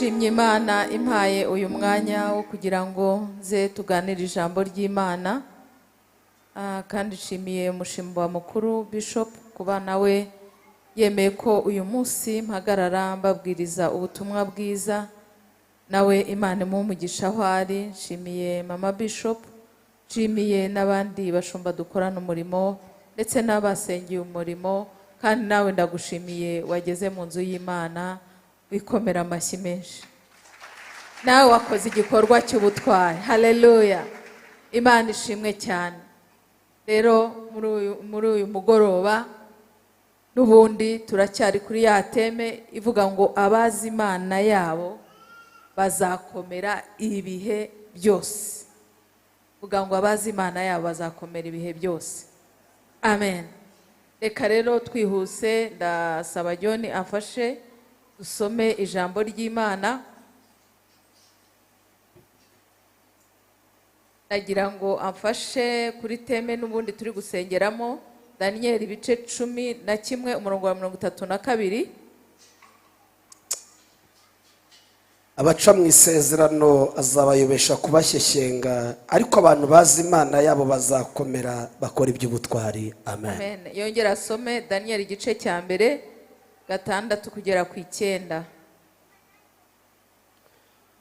Shimye Imana impaye uyu mwanya wo kugira ngo nze tuganire ijambo ry'Imana. Kandi shimiye umushimba mukuru Bishop kuba nawe yemeye ko uyu munsi mpagarara mbabwiriza ubutumwa bwiza. Nawe Imana imumugisha aho ari. Shimiye Mama Bishop, shimiye n'abandi bashumba dukorana umurimo ndetse n'abasengeye umurimo. Kandi nawe ndagushimiye wageze mu nzu y'Imana wikomera amashyi menshi. Nawe wakoze igikorwa cy'ubutwari. Haleluya. Imana ishimwe cyane. Rero muri uyu mugoroba n'ubundi turacyari kuri ya teme ivuga ngo abazi Imana yabo bazakomera ibihe byose. Vuga ngo abazi Imana yabo bazakomera ibihe byose. Amen. Reka rero twihuse ndasaba John afashe dusome ijambo ry'Imana. Ndagira ngo amfashe kuri teme n'ubundi turi gusengeramo Daniel ibice 11 umurongo wa 32. Abaca mu isezerano azabayobesha kubashyeshyenga, ariko abantu bazi Imana yabo bazakomera bakora iby'ubutwari. Amen. Amen. Yongera asome Daniel igice cya mbere 6 kugera ku 9.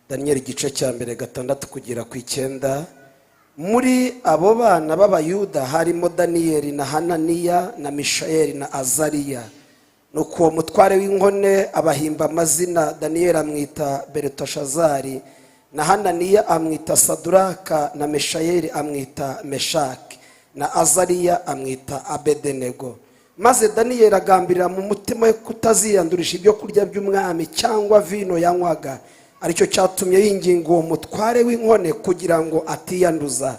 Daniel igice cya mbere 6 kugera ku 9. Muri abo bana b'Abayuda harimo Daniel na Hananiya na Mishayeli na Azariya. Nuko uwo mutware w'inkone abahimba amazina. Daniel amwita Beluteshazari, na Hananiya amwita Saduraka, na Mishayeli amwita Meshaki, na Azariya amwita Abedenego. Maze Daniel agambirira mu mutima we kutaziyandurisha ibyo kurya by'umwami cyangwa vino yanywaga. Aricyo cyatumye yinginga uwo mutware w'inkone kugira ngo atiyanduza.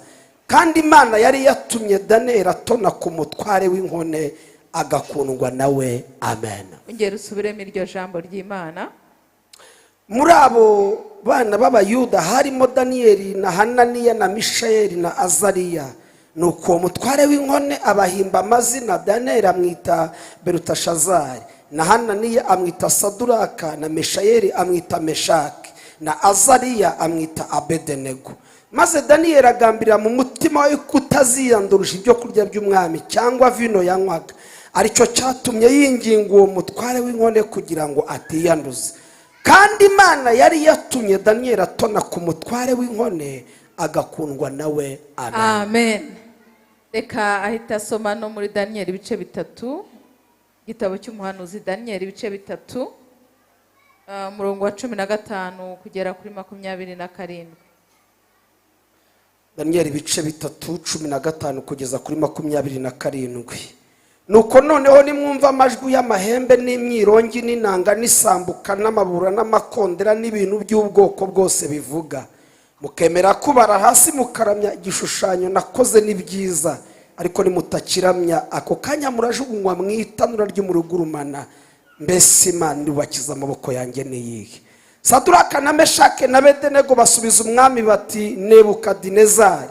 Kandi Imana yari yatumye Daniel atona ku mutware w'inkone agakundwa nawe. Amen. Ongera usubiremo iryo jambo ry'Imana. Muri abo bana b'Abayuda harimo Daniel na Hananiya na Mishayeli na Azariya. Nuko uwo mutware w'inkone abahimba amazina. Daniel amwita Beluteshazari, na Hananiya amwita Saduraka, na Mishayeli amwita Meshaki, na Azariya amwita Abedenego. Maze Daniel agambirira mu mutima we kutaziyandurisha ibyo kurya by'umwami cyangwa vino yanywaga. Aricyo cyatumye yinginga uwo mutware w'inkone kugira ngo atiyanduza. Kandi Imana yari yatumye Daniel atona ku mutware w'inkone agakundwa nawe. Amen. Amen. Reka ahita asoma no muri Daniel ibice 3, igitabo cy'umuhanuzi Daniel ibice 3, umurongo wa 15 kugera kuri 27. Daniel ibice 3 15 kugeza kuri 27. Nuko noneho nimwumva amajwi y'amahembe n'imyirongi n'inanga n'isambuka n'amabura n'amakondera n'ibintu by'ubwoko bwose bivuga, mukemera kubara hasi mukaramya igishushanyo nakoze ni byiza. Ariko nimutakiramya, ako kanya murajugunywa mu itanura ry'umurugurumana. Mbese Imana irubakiza amaboko yanjye niyihe? Saduraka na Meshake na Abedenego basubiza umwami bati, Nebukadinezari,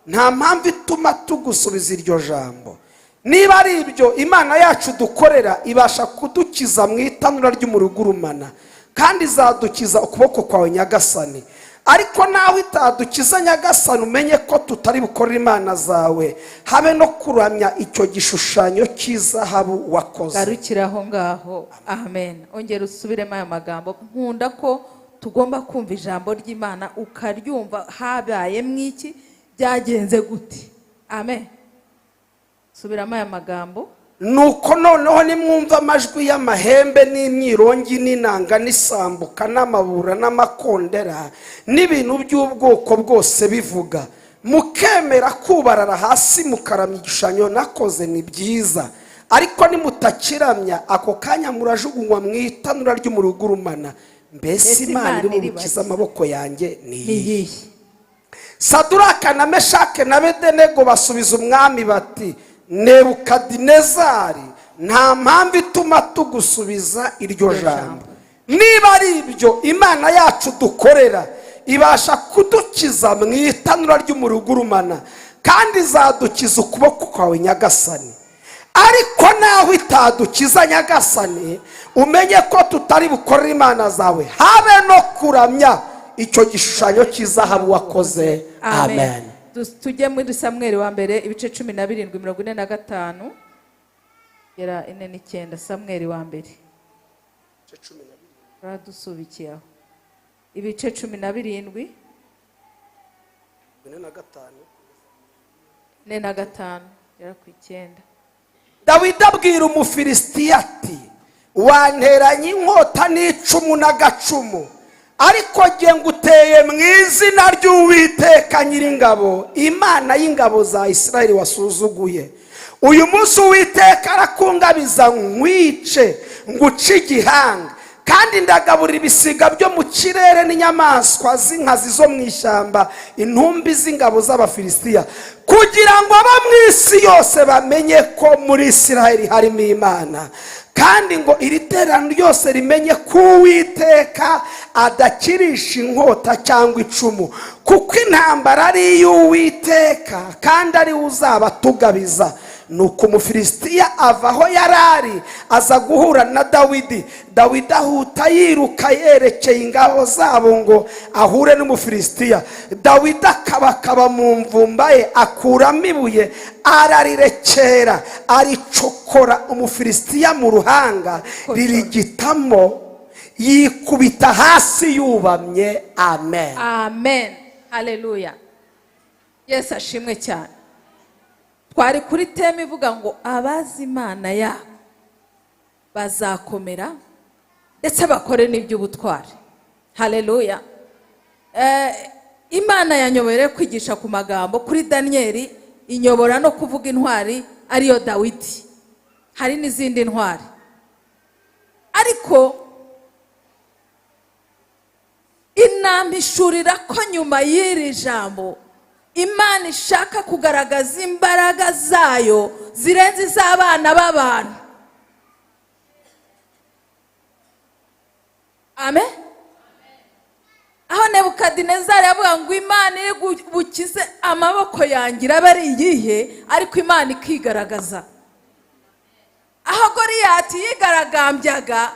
nta mpamvu ituma tugusubiza iryo jambo. Niba ari ibyo Imana yacu dukorera ibasha kudukiza mu itanura ry'umurugurumana, kandi izadukiza ukuboko kwawe Nyagasani. Ariko nawe itadukiza Nyagasani, umenye ko tutari bukorera Imana zawe, habe no kuramya icyo gishushanyo cy'izahabu wakoze. Garukiraho ngaho. Amen. Ongera usubiremo aya magambo. Nkunda ko tugomba kumva ijambo ry'Imana ukaryumva habaye mwiki byagenze gute. Amen. Subiramo aya magambo. Nuko noneho nimwumva amajwi y'amahembe n'imyirongi n'inanga n'isambuka n'amabura n'amakondera n'ibintu by'ubwoko bwose bivuga, mukemera kubarara hasi mukaramya igishushanyo nakoze ni byiza. Ariko nimutakiramya, ako kanya murajugunywa mu itanura ry'umurugurumana. Mbese Imana irubakiza amaboko yanjye niyihe? Saduraka na Meshake na Abedenego basubiza umwami bati, Nebukadinezari, nta mpamvu ituma tugusubiza iryo jambo. Niba ari ibyo Imana yacu dukorera ibasha kudukiza mu itanura ry'umurugurumana, kandi izadukiza ukuboko kwawe Nyagasani. ariko naho itadukiza nyagasani, umenye ko tutari bukorere imana zawe habe no kuramya icyo gishushanyo cy'izahabu wakoze. Amen. Tujye muri Samweli wa mbere ibice 17:45 gera 4:9. Samweli wa mbere radusubikiyeho ibice 17 4:5 gera ku 9. Dawidi abwira Umufilisitiya ati, wanteranye inkota n'icumu n'agacumu, ariko jye nguteye mu izina ry'Uwiteka Nyiringabo, Imana y'ingabo za Isirayeli wasuzuguye. Uyu munsi Uwiteka arakungabiza nkwice, nguce igihanga, kandi ndagaburira ibisiga byo mu kirere n'inyamaswa z'inkazi zo mu ishyamba, intumbi z'ingabo z'Abafilisitiya, kugira ngo abo mu isi yose bamenye ko muri Isirayeli harimo Imana, kandi ngo iri terano ryose rimenye ko Uwiteka adakirisha inkota cyangwa icumu, kuko intambara ari iy'Uwiteka kandi ari we uzaba atugabiza. Nuko Umufilisitiya ava aho yari ari aza guhura na Dawidi. Dawidi ahuta yiruka yerekeye ingabo zabo ngo ahure n'Umufilisitiya. Dawidi akabakaba mu mvumba ye, akuramo ibuye ararirekera, aricokora Umufilisitiya mu ruhanga, ririgitamo, yikubita hasi yubamye. Amen. Amen. Haleluya. Yesu ashimwe cyane. Twari kuri teme ivuga ngo abazi Imana yabo bazakomera ndetse bakore n'iby'ubutwari. Haleluya. Imana yanyoboreye kwigisha ku magambo kuri Danieli, inyobora no kuvuga intwari ariyo Dawidi. Hari n'izindi ntwari, ariko inampishurira ko nyuma y'iri jambo Imana ishaka kugaragaza imbaraga zayo zirenze iz'abana b'abantu. Amen. Aho Nebukadinezari yavuga ngo Imana iri bukize amaboko yanjye iraba ari iyihe, ariko Imana ikigaragaza. Aho Goliyati yigaragambyaga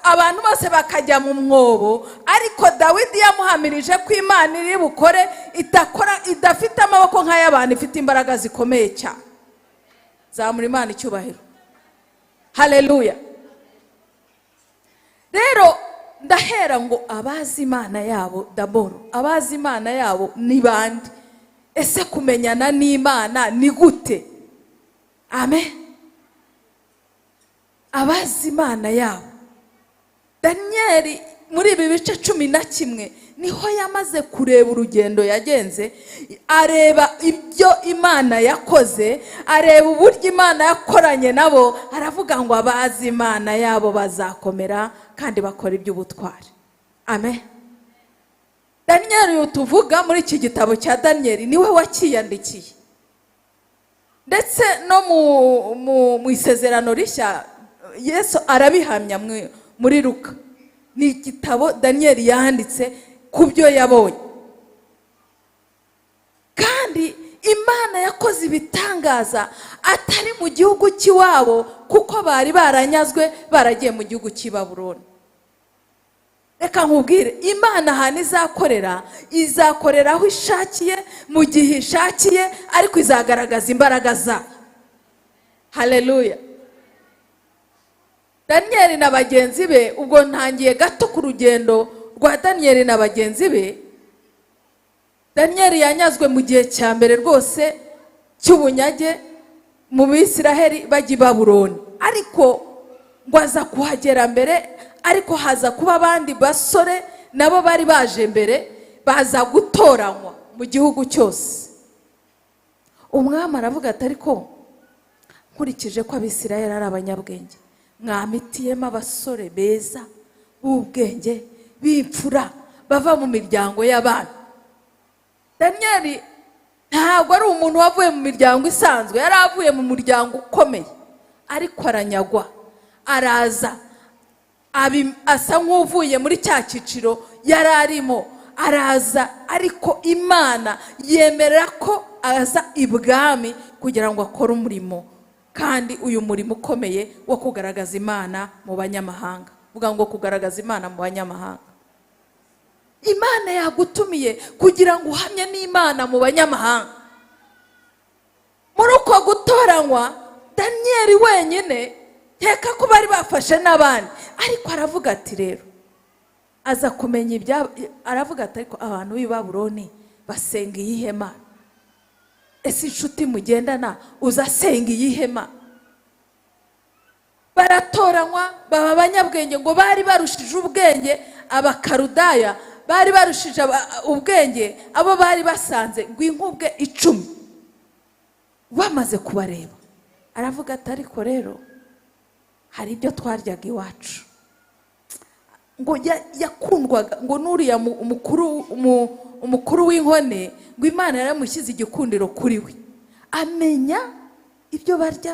abantu bose bakajya mu mwobo, ariko Dawidi yamuhamirije ko Imana iri bukore idafite amaboko nk'ay'abantu, ifite imbaraga zikomeye cyane. Zamura Imana icyubahiro. Haleluya. Rero ndahera ngo abazi Imana yabo, daboro abazi Imana yabo ni bande? Ese kumenyana n'Imana ni gute? Amen. Abazi Imana yabo, Danieli muri ibi bice 11 niho yamaze kureba urugendo yagenze, areba ibyo Imana yakoze, areba uburyo Imana yakoranye nabo, aravuga ngo abazi Imana yabo bazakomera kandi bakora iby'ubutwari. Amen. Danieli tuvuga muri iki gitabo cya Danieli niwe wakiyandikiye, ndetse no mu isezerano rishya Yesu arabihamya muri Luka. Ni igitabo Danieli yanditse ku byo yabonye, kandi Imana yakoze ibitangaza atari mu gihugu cy'iwabo, kuko bari baranyazwe baragiye mu gihugu cy'i Babuloni. Reka nkubwire, Imana ahantu izakorera aho ishakiye mu gihe ishakiye, ariko izagaragaza imbaraga zayo. Haleluya. Danieli na bagenzi be, ubwo ntangiye gato ku rugendo rwa Danieli na bagenzi be. Danieli yanyazwe mu gihe cya mbere rwose cy'ubunyage mu Bisiraheli bajya i Babuloni, ariko ngo aza kuhagera mbere, ariko haza kuba abandi basore nabo bari baje mbere, baza gutoranywa mu gihugu cyose. Umwami aravuga ati, ariko nkurikije ko Abisiraheli ari abanyabwenge, mwamitiyemo abasore beza b'ubwenge b'imfura bava mu miryango y'abantu. Danieli ntabwo ari umuntu wavuye mu miryango isanzwe, yari avuye mu muryango ukomeye, ariko aranyagwa, araza asa nk'uvuye muri cya cyiciro yari arimo, araza, ariko Imana yemerera ko aza ibwami kugira ngo akore umurimo kandi uyu murimo ukomeye wo kugaragaza Imana mu banyamahanga. Vuga ngo kugaragaza Imana mu banyamahanga. Imana yagutumiye kugira ngo uhamye n'Imana mu banyamahanga. Muri uko gutoranywa, Daniyeli wenyine nkeka ko bari bafashe n'abandi, ariko aravuga ati rero aza kumenya aravuga ati ariko abantu b'i Babuloni basenga iyihe Mana? Ese inshuti mugendana uzasenga iyihe Mana? Baratoranywa baba abanyabwenge, ngo bari barushije ubwenge Abakarudaya, bari barushije ubwenge abo bari basanze ngo inkubwe 10. Bamaze kubareba aravuga ati ariko rero hari ibyo twaryaga iwacu, ngo yakundwaga ngo nuriya umukuru w'inkone, ngo Imana yaramushyize igikundiro kuri we, amenya ibyo barya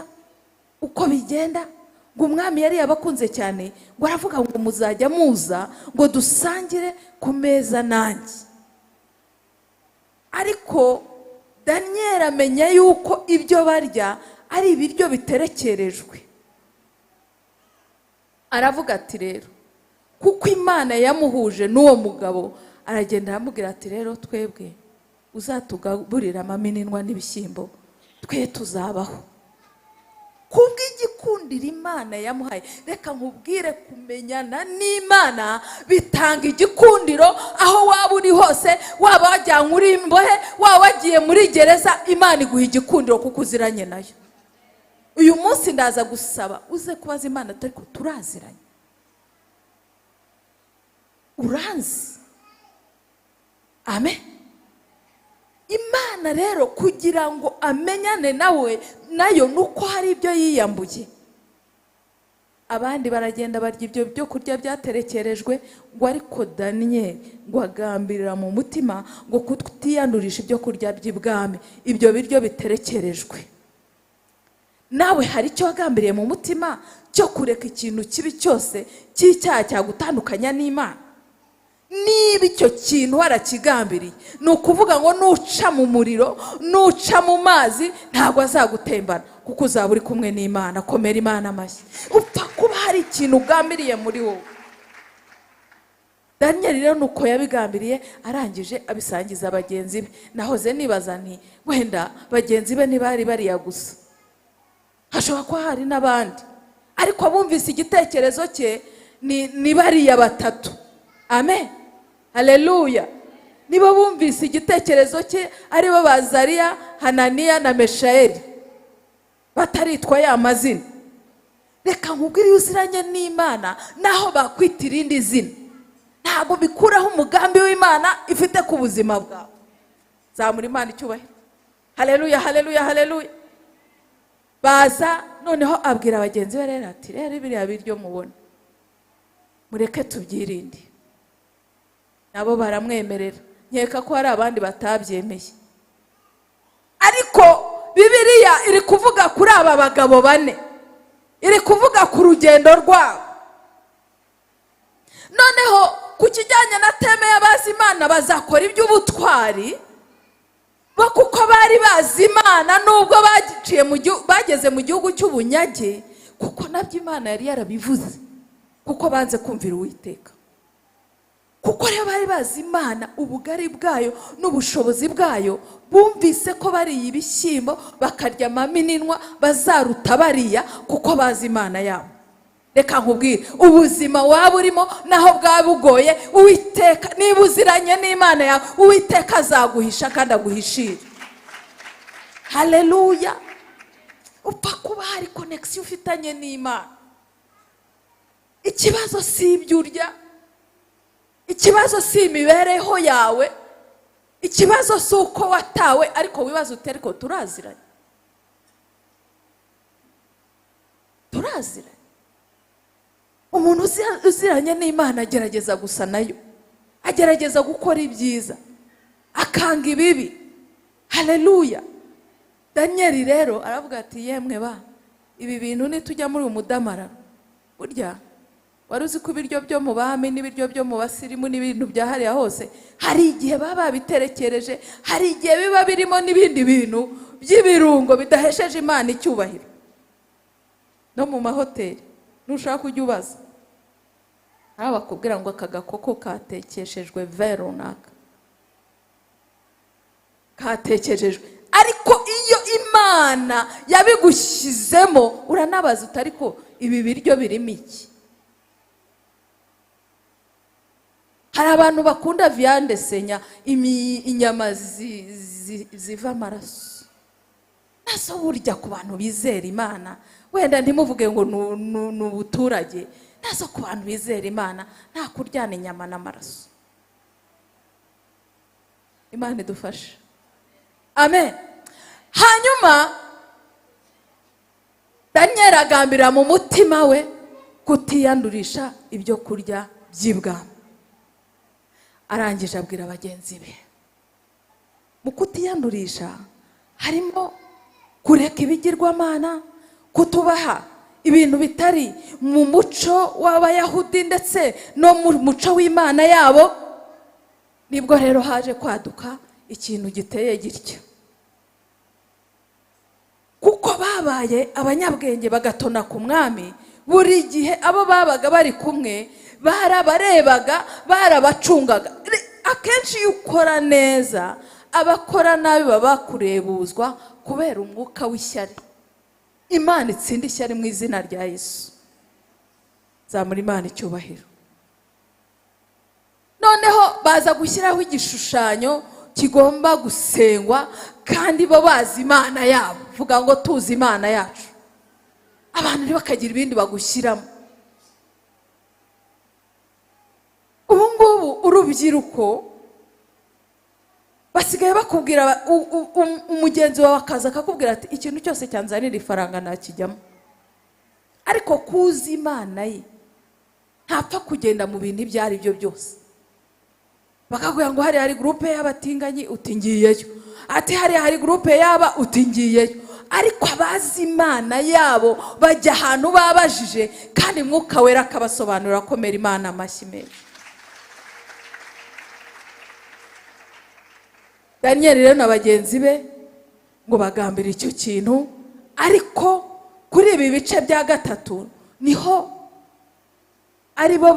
uko bigenda, ngo umwami yari yabakunze cyane, ngo aravuga ngo muzajya muza ngo dusangire ku meza nanjye. Ariko Daniyeli amenya yuko ibyo barya ari ibiryo biterekerejwe. Aravuga ati rero kuko Imana yamuhuje n'uwo mugabo, aragenda aramubwira ati rero twebwe uzatugaburira amaminwa n'ibishyimbo, twe tuzabaho kubw'igikundiro Imana yamuhaye. Reka nkubwire, kumenyana n'Imana bitanga igikundiro aho waba uri hose, waba wajyanywe uri imbohe, waba wagiye muri gereza, Imana iguha igikundiro kuko uziranye nayo. Uyu munsi ndaza gusaba uze kubaza Imana ati ariko turaziranye, uranzi? Amen. Imana rero kugira ngo amenyane nawe nayo nuko hari ibyo yiyambuye. Abandi baragenda barya ibyo byo kurya byaterekerejwe, ngo ariko Daniyeli ngo agambirira mu mutima ngo kutiyandurisha ibyo kurya by'ibwami, ibyo biryo biterekerejwe. Nawe hari icyo wagambiriye mu mutima cyo kureka ikintu kibi cyose cy'icyaha cyagutandukanya n'Imana? Niba icyo kintu warakigambiriye, ni ukuvuga ngo nuca mu muriro, nuca mu mazi, ntabwo azagutembana kuko uzaba uri kumwe n'Imana. Komera Imana amashyi. Upfa kuba hari ikintu ugambiriye muri wowe. Daniyeli rero nuko yabigambiriye, arangije abisangiza bagenzi be. Nahoze nibaza nti wenda bagenzi be ntibari bariya gusa, hashobora kuba hari n'abandi, ariko abumvise igitekerezo cye ni bariya batatu. Amen. Haleluya. Nibo bumvise igitekerezo cye, aribo Bazariya, Hananiya na Meshayeli, bataritwa ya mazina. Reka nkubwire, uziranye n'Imana naho bakwita irindi zina, ntabwo bikuraho umugambi w'Imana ifite ku buzima bwawe. Zamura Imana icyubahiro. Haleluya, haleluya, haleluya. Baza noneho abwira abagenzi be rero ati rero biriya biryo mubona mureke tubyirinde. Nabo baramwemerera. Nkeka ko hari abandi batabyemeye, ariko Bibiliya iri kuvuga kuri aba bagabo 4, iri kuvuga ku rugendo rwabo. Noneho ku kijyanye na teme y'abazi Imana bazakora iby'ubutwari, bo kuko bari bazi Imana nubwo bageze mu gihugu cy'ubunyage, kuko nabyo Imana yari yarabivuze, kuko banze kumvira Uwiteka. Kuko rero bari bazi Imana, ubugari bwayo n'ubushobozi bwayo, bumvise ko bariye ibishyimbo bakarya amaminwa bazaruta bariya, kuko bazi Imana yabo. Reka nkubwire, ubuzima waba urimo naho bwaba bugoye, Uwiteka niba uziranye n'Imana yawe, Uwiteka azaguhisha kandi aguhishira. Haleluya. Upfa kuba hari connection ufitanye n'Imana. Ikibazo si ibyo urya, ikibazo si imibereho yawe, ikibazo si uko watawe, ariko wibaza uti ariko turaziranye? Turaziranye. Umuntu uziranye n'Imana agerageza gusa nayo, agerageza gukora ibyiza, akanga ibibi. Haleluya. Daniyeli rero aravuga ati yemwe ba, ibi bintu nitujya muri umudamararo, burya wari uzi ko ibiryo byo mu bami n'ibiryo byo mu basirimu n'ibintu bya hariya hose hari igihe baba biterekereje, hari igihe biba birimo n'ibindi bintu by'ibirungo bidahesheje Imana icyubahiro. no mu mahoteli nushaka kujya ubaza aho bakubwira ngo aka gakoko katekeshejwe vin runaka, katekeshejwe. Ariko iyo Imana yabigushyizemo uranabaza uti ariko ibi biryo birimo iki? Hari abantu bakunda viande senya, inyama ziva amaraso. Naso burya ku bantu bizera Imana, wenda ntimuvuge ngo ni ubuturage, naso ku bantu bizera Imana nta kuryana inyama n'amaraso. Imana idufashe, amen. Hanyuma Daniel agambira mu mutima we kutiyandurisha ibyo kurya by'ibwami. Arangije abwira bagenzi be, mu kutiyandurisha harimo kureka ibigirwamana, kutubaha ibintu bitari mu muco w'Abayahudi ndetse no mu muco w'Imana yabo. Nibwo rero haje kwaduka ikintu giteye gityo, kuko babaye abanyabwenge bagatona ku mwami. Buri gihe abo babaga bari kumwe barabarebaga, barabacungaga. Akenshi iyo ukora neza, abakora nabi baba bakurebuzwa kubera umwuka w'ishyari. Imana itsinde ishyari mu izina rya Yesu. Zamura Imana icyubahiro. Noneho baza gushyiraho igishushanyo kigomba gusengwa, kandi bo bazi Imana yabo. Vuga ngo tuzi Imana yacu. Abantu ntibakagira ibindi bagushyiramo. Ubu ngubu urubyiruko basigaye bakubwira, umugenzi wawe akaza akakubwira ati ikintu cyose cyanzanira ifaranga nakijyamo. Ariko kuzi Imana ye ntapfa kugenda mu bintu ibyo ari byo byose. Bakakubwira ngo hari groupe y'abatinganyi, uti ngiyeyo. Ati hari groupe y'aba, uti ngiyeyo. Ariko abazi Imana yabo bajya ahantu babajije, kandi Mwuka Wera akabasobanurira komera Imana amashyi menshi. Daniel rero na bagenzi be ngo bagambira icyo kintu, ariko kuri ibi bice bya gatatu niho ari bo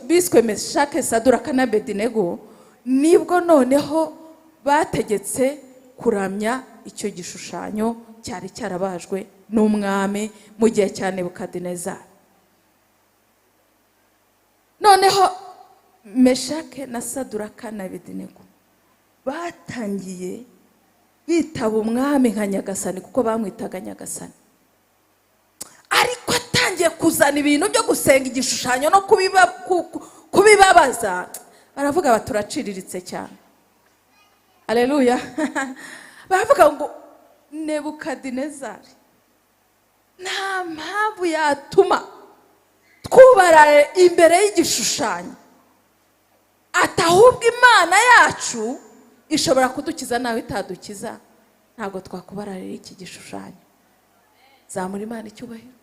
biswe Meshake, Saduraka na Abedinego. Nibwo noneho bategetse kuramya icyo gishushanyo cyari cyarabajwe n'umwami mu gihe cya Nebukadinezari. Noneho Meshake na Saduraka na Abedinego batangiye bitaba umwami nka Nyagasani, kuko bamwitaga Nyagasani. Ariko atangiye kuzana ibintu byo gusenga igishushanyo no kubibabaza, baravuga baturaciriritse cyane. Haleluya. Baravuga ngo Nebukadinezari nta mpamvu yatuma twubara imbere y'igishushanyo, atahubwa Imana yacu ishobora kudukiza nawe itadukiza. Ntabwo twakubararira iki gishushanyo. Zamura Imana icyubahiro.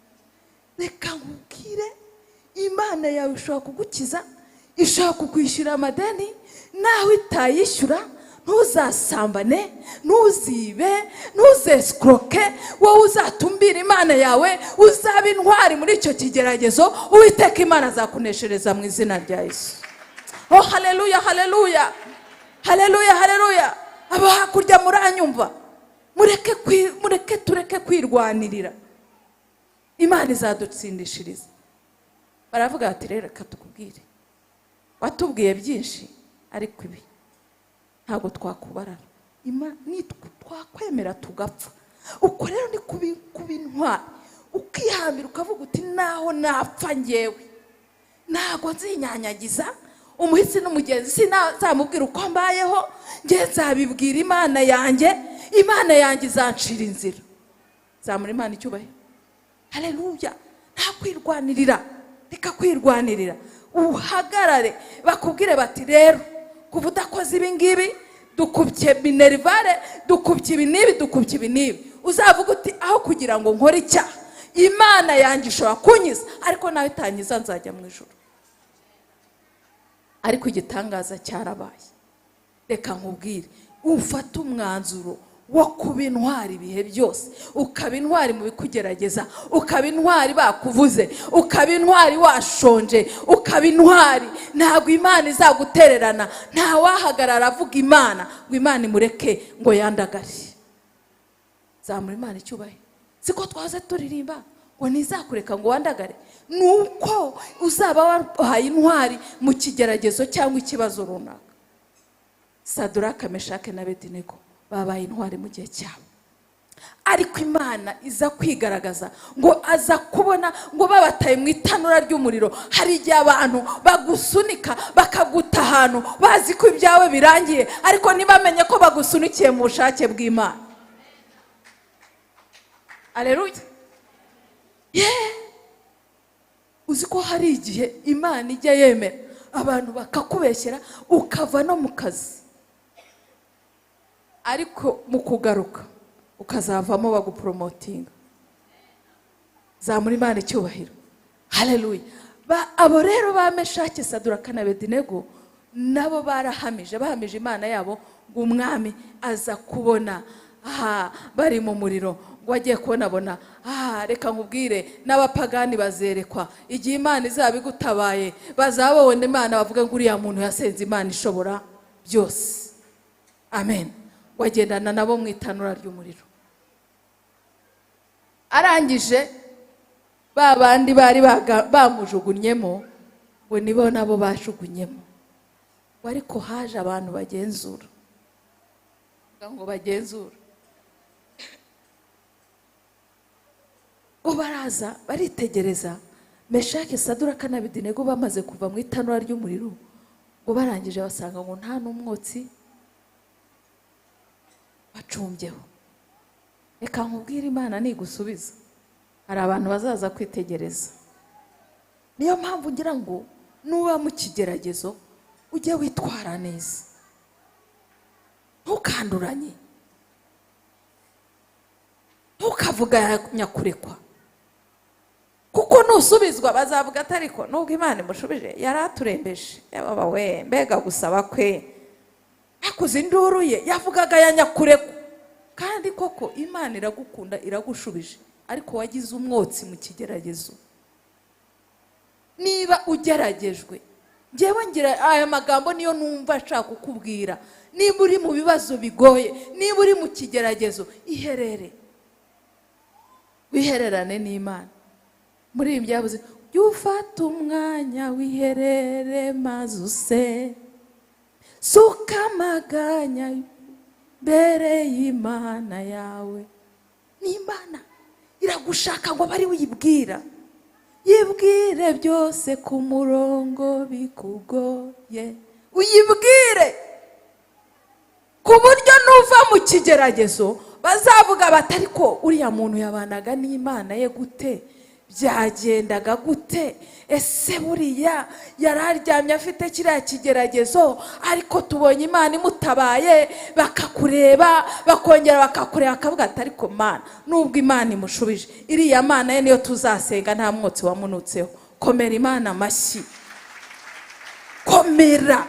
Reka nkubwire, Imana yawe ishobora kugukiza, ishobora kukwishyura amadeni nawe itayishyura. Ntuzasambane, ntuzibe, ntuzescroke. Wowe uzatumbira Imana yawe, uzaba intwari muri icyo kigeragezo. Uwiteka Imana azakuneshereza mu izina rya Yesu. Oh, haleluya, haleluya, haleluya, haleluya. Abo hakurya muranyumva, tureke kwirwanirira. Imana izadutsindishiriza. Baravuga ati rero reka tukubwire, watubwiye byinshi ariko ibi ntabwo twakubarara. Twakwemera tugapfa. Uko rero ni kubintwara, ukihambira ukavuga uti naho napfa ngewe ntabwo nzinyanyagiza umuhisi n'umugenzi, sinazamubwira uko mbayeho. Nge nzabibwira Imana yanjye, Imana yanjye izancira inzira. Zamura Imana icyubahiro. Haleluya. Nta kwirwanirira, reka kwirwanirira. Uhagarare bakubwire bati rero kuva udakoze ibi ngibi, dukubye minerivare, dukubye ibi n'ibi, dukubye ibi n'ibi. Uzavuga uti aho kugira ngo nkore icyaha, Imana yanjye ishobora kunyiza, ariko nawe itanyiza nzajya mu ijuru. Ariko igitangaza cyarabaye. Reka nkubwire, ufata umwanzuro wo kuba intwari ibihe byose, ukaba intwari mu bikugerageza, ukaba intwari bakuvuze, ukaba intwari washonje, ukaba intwari. Ntabwo Imana izagutererana, nta wahagarara avuga Imana ngo Imana imureke ngo yandagare. Zamura Imana icyubahiro. Siko twaze turirimba ngo ntizakureka ngo wandagare, nuko uzaba wahaye intwari mu kigeragezo cyangwa ikibazo runaka. Saduraka, Meshake na Abedinego babaye intwari mu gihe cyabo, ariko Imana iza kwigaragaza ngo aza kubona ngo babataye mu itanura ry'umuriro. Hari igihe abantu bagusunika bakaguta ahantu bazi ko ibyawe birangiye, ariko ntibamenye ko bagusunikiye mu bushake bw'Imana. Aleluya. Uzi ko hari igihe Imana ijya yemera abantu bakakubeshyera ukava no mu kazi, ariko mu kugaruka ukazavamo bagupromotinga. Zamura Imana icyubahiro. Haleluya. Abo rero ba Meshake, Saduraka na Abedinego nabo bahamije Imana yabo ngo umwami aza kubona bari mu muriro, ngo agiye kubona reka nkubwire n'abapagani bazerekwa igihe Imana izaba igutabaye, bazabona Imana bavuga ngo uriya muntu yasenze Imana ishobora byose. Amen. Wagendana nabo mu itanura ry'umuriro. Arangije babandi bari bamujugunyemo ngo nibo nabo bashugunyemo, ariko haje abantu bagenzura, ngo bagenzura, ngo baraza baritegereza Meshake, Saduraka na Abedinego bamaze kuva mu itanura ry'umuriro, ngo barangije basanga ngo nta n'umwotsi bacumbyeho. Reka nkubwire, Imana nigusubiza hari abantu bazaza kwitegereza. Niyo mpamvu ngira ngo nuba mu kigeragezo ujye witwara neza, ntukanduranye, ntukavuga nyakurekwa, kuko nusubizwa bazavuga atariko nubwo Imana imushubije yaraturembeje, yababa we mbega gusaba kwe, akuze induru ye yavugaga ya nyakurekwa. Kandi koko Imana iragukunda, iragushubije, ariko wagize umwotsi mu kigeragezo. Niba ugeragejwe, ngewe ngira aya magambo niyo numva nshaka kukubwira. Niba uri mu bibazo bigoye, niba uri mu kigeragezo, wihererane n'Imana. Muri ibi byavuze ufata umwanya wiherere maze use suka amaganya mbere y'Imana yawe. N'Imana iragushaka ngo bari wibwira, yibwire byose ku murongo bikugoye, uyibwire ku buryo nuva mu kigeragezo bazavuga batari ko uriya muntu yabanaga n'Imana ye gute, byagendaga gute, ese buriya yararyamye afite kiriya kigeragezo, ariko tubonye Imana imutabaye. Bakakureba bakongera bakakureba akavuga atari ko Mana nubwo Imana imushubije, iriya Mana ye niyo tuzasenga nta mwotsi wamunutseho. Komera Imana amashyi, komera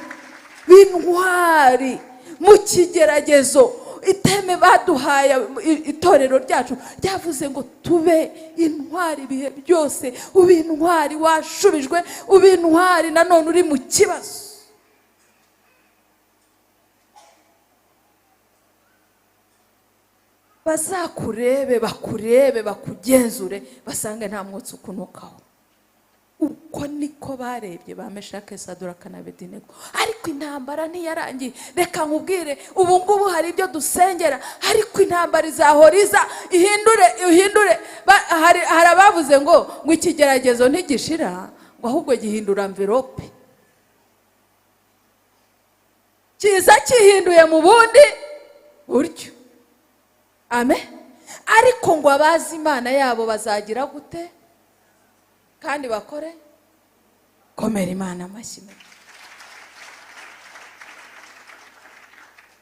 b'intwari mu kigeragezo. Iteme baduhaye itorero ryacu ryavuze ngo tube intwari ibihe byose. Ube intwari washubijwe, ube intwari nanone uri mu kibazo. Bazakurebe bakurebe bakugenzure basange nta mwotsi ukunukaho. Uko niko barebye ba Meshake, Saduraka na Abedinego. Ariko intambara ntiyarangiye. Reka nkubwire, ubu ngubu hari ibyo dusengera, ariko intambara izahoriza ihindure. Hari abavuze ngo ikigeragezo ntigishira, ngo ahubwo gihindura envelope, kiza kihinduye mu bundi buryo. Amen. Ariko ngo abazi Imana yabo bazagira gute kandi bakore? Komera Imana amashyi.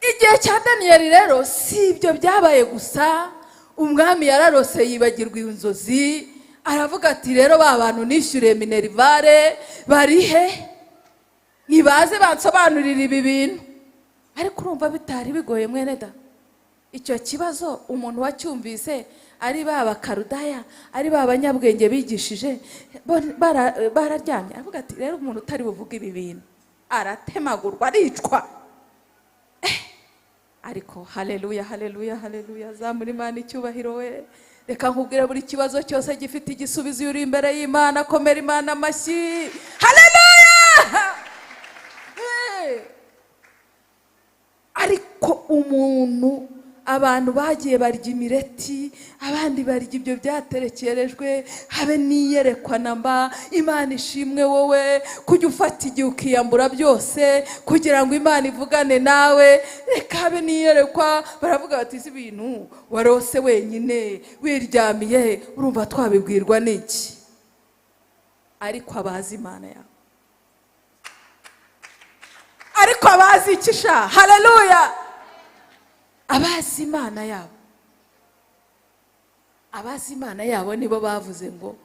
Igihe cya Daniyeli rero si ibyo byabaye gusa. Umwami yararose yibagirwa inzozi, aravuga ati rero ba bantu nishyuriye minerivare bari he, nibaze bansobanurira ibi bintu. Ariko urumva bitari bigoye mwene da. icyo kibazo umuntu wacyumvise ari baba Karudaya, ari baba abanyabwenge bigishije bararyamye, avuga ati rero umuntu utari buvuga ibi bintu aratemagurwa, aricwa. Ariko haleluya, haleluya, haleluya, zamura Imana icyubahiro we. Reka nkubwire buri kibazo cyose gifite igisubizo uri imbere y'Imana. Komera Imana amashyi, haleluya. Ariko umuntu, abantu bagiye barya imireti, abandi barya ibyo byaterekerejwe, habe niyerekwa namba. Imana ishimwe wowe kujya ufata igihe ukiyambura byose kugira ngo Imana ivugane nawe. Reka habe niyerekwa, baravuga bati izi bintu warose wenyine wiryamiye, urumva twabibwirwa n'iki? Ariko abazi Imana yawe, ariko abazi ikisha, haleluya, abazi Imana yabo, abazi Imana yabo nibo bavuze ngo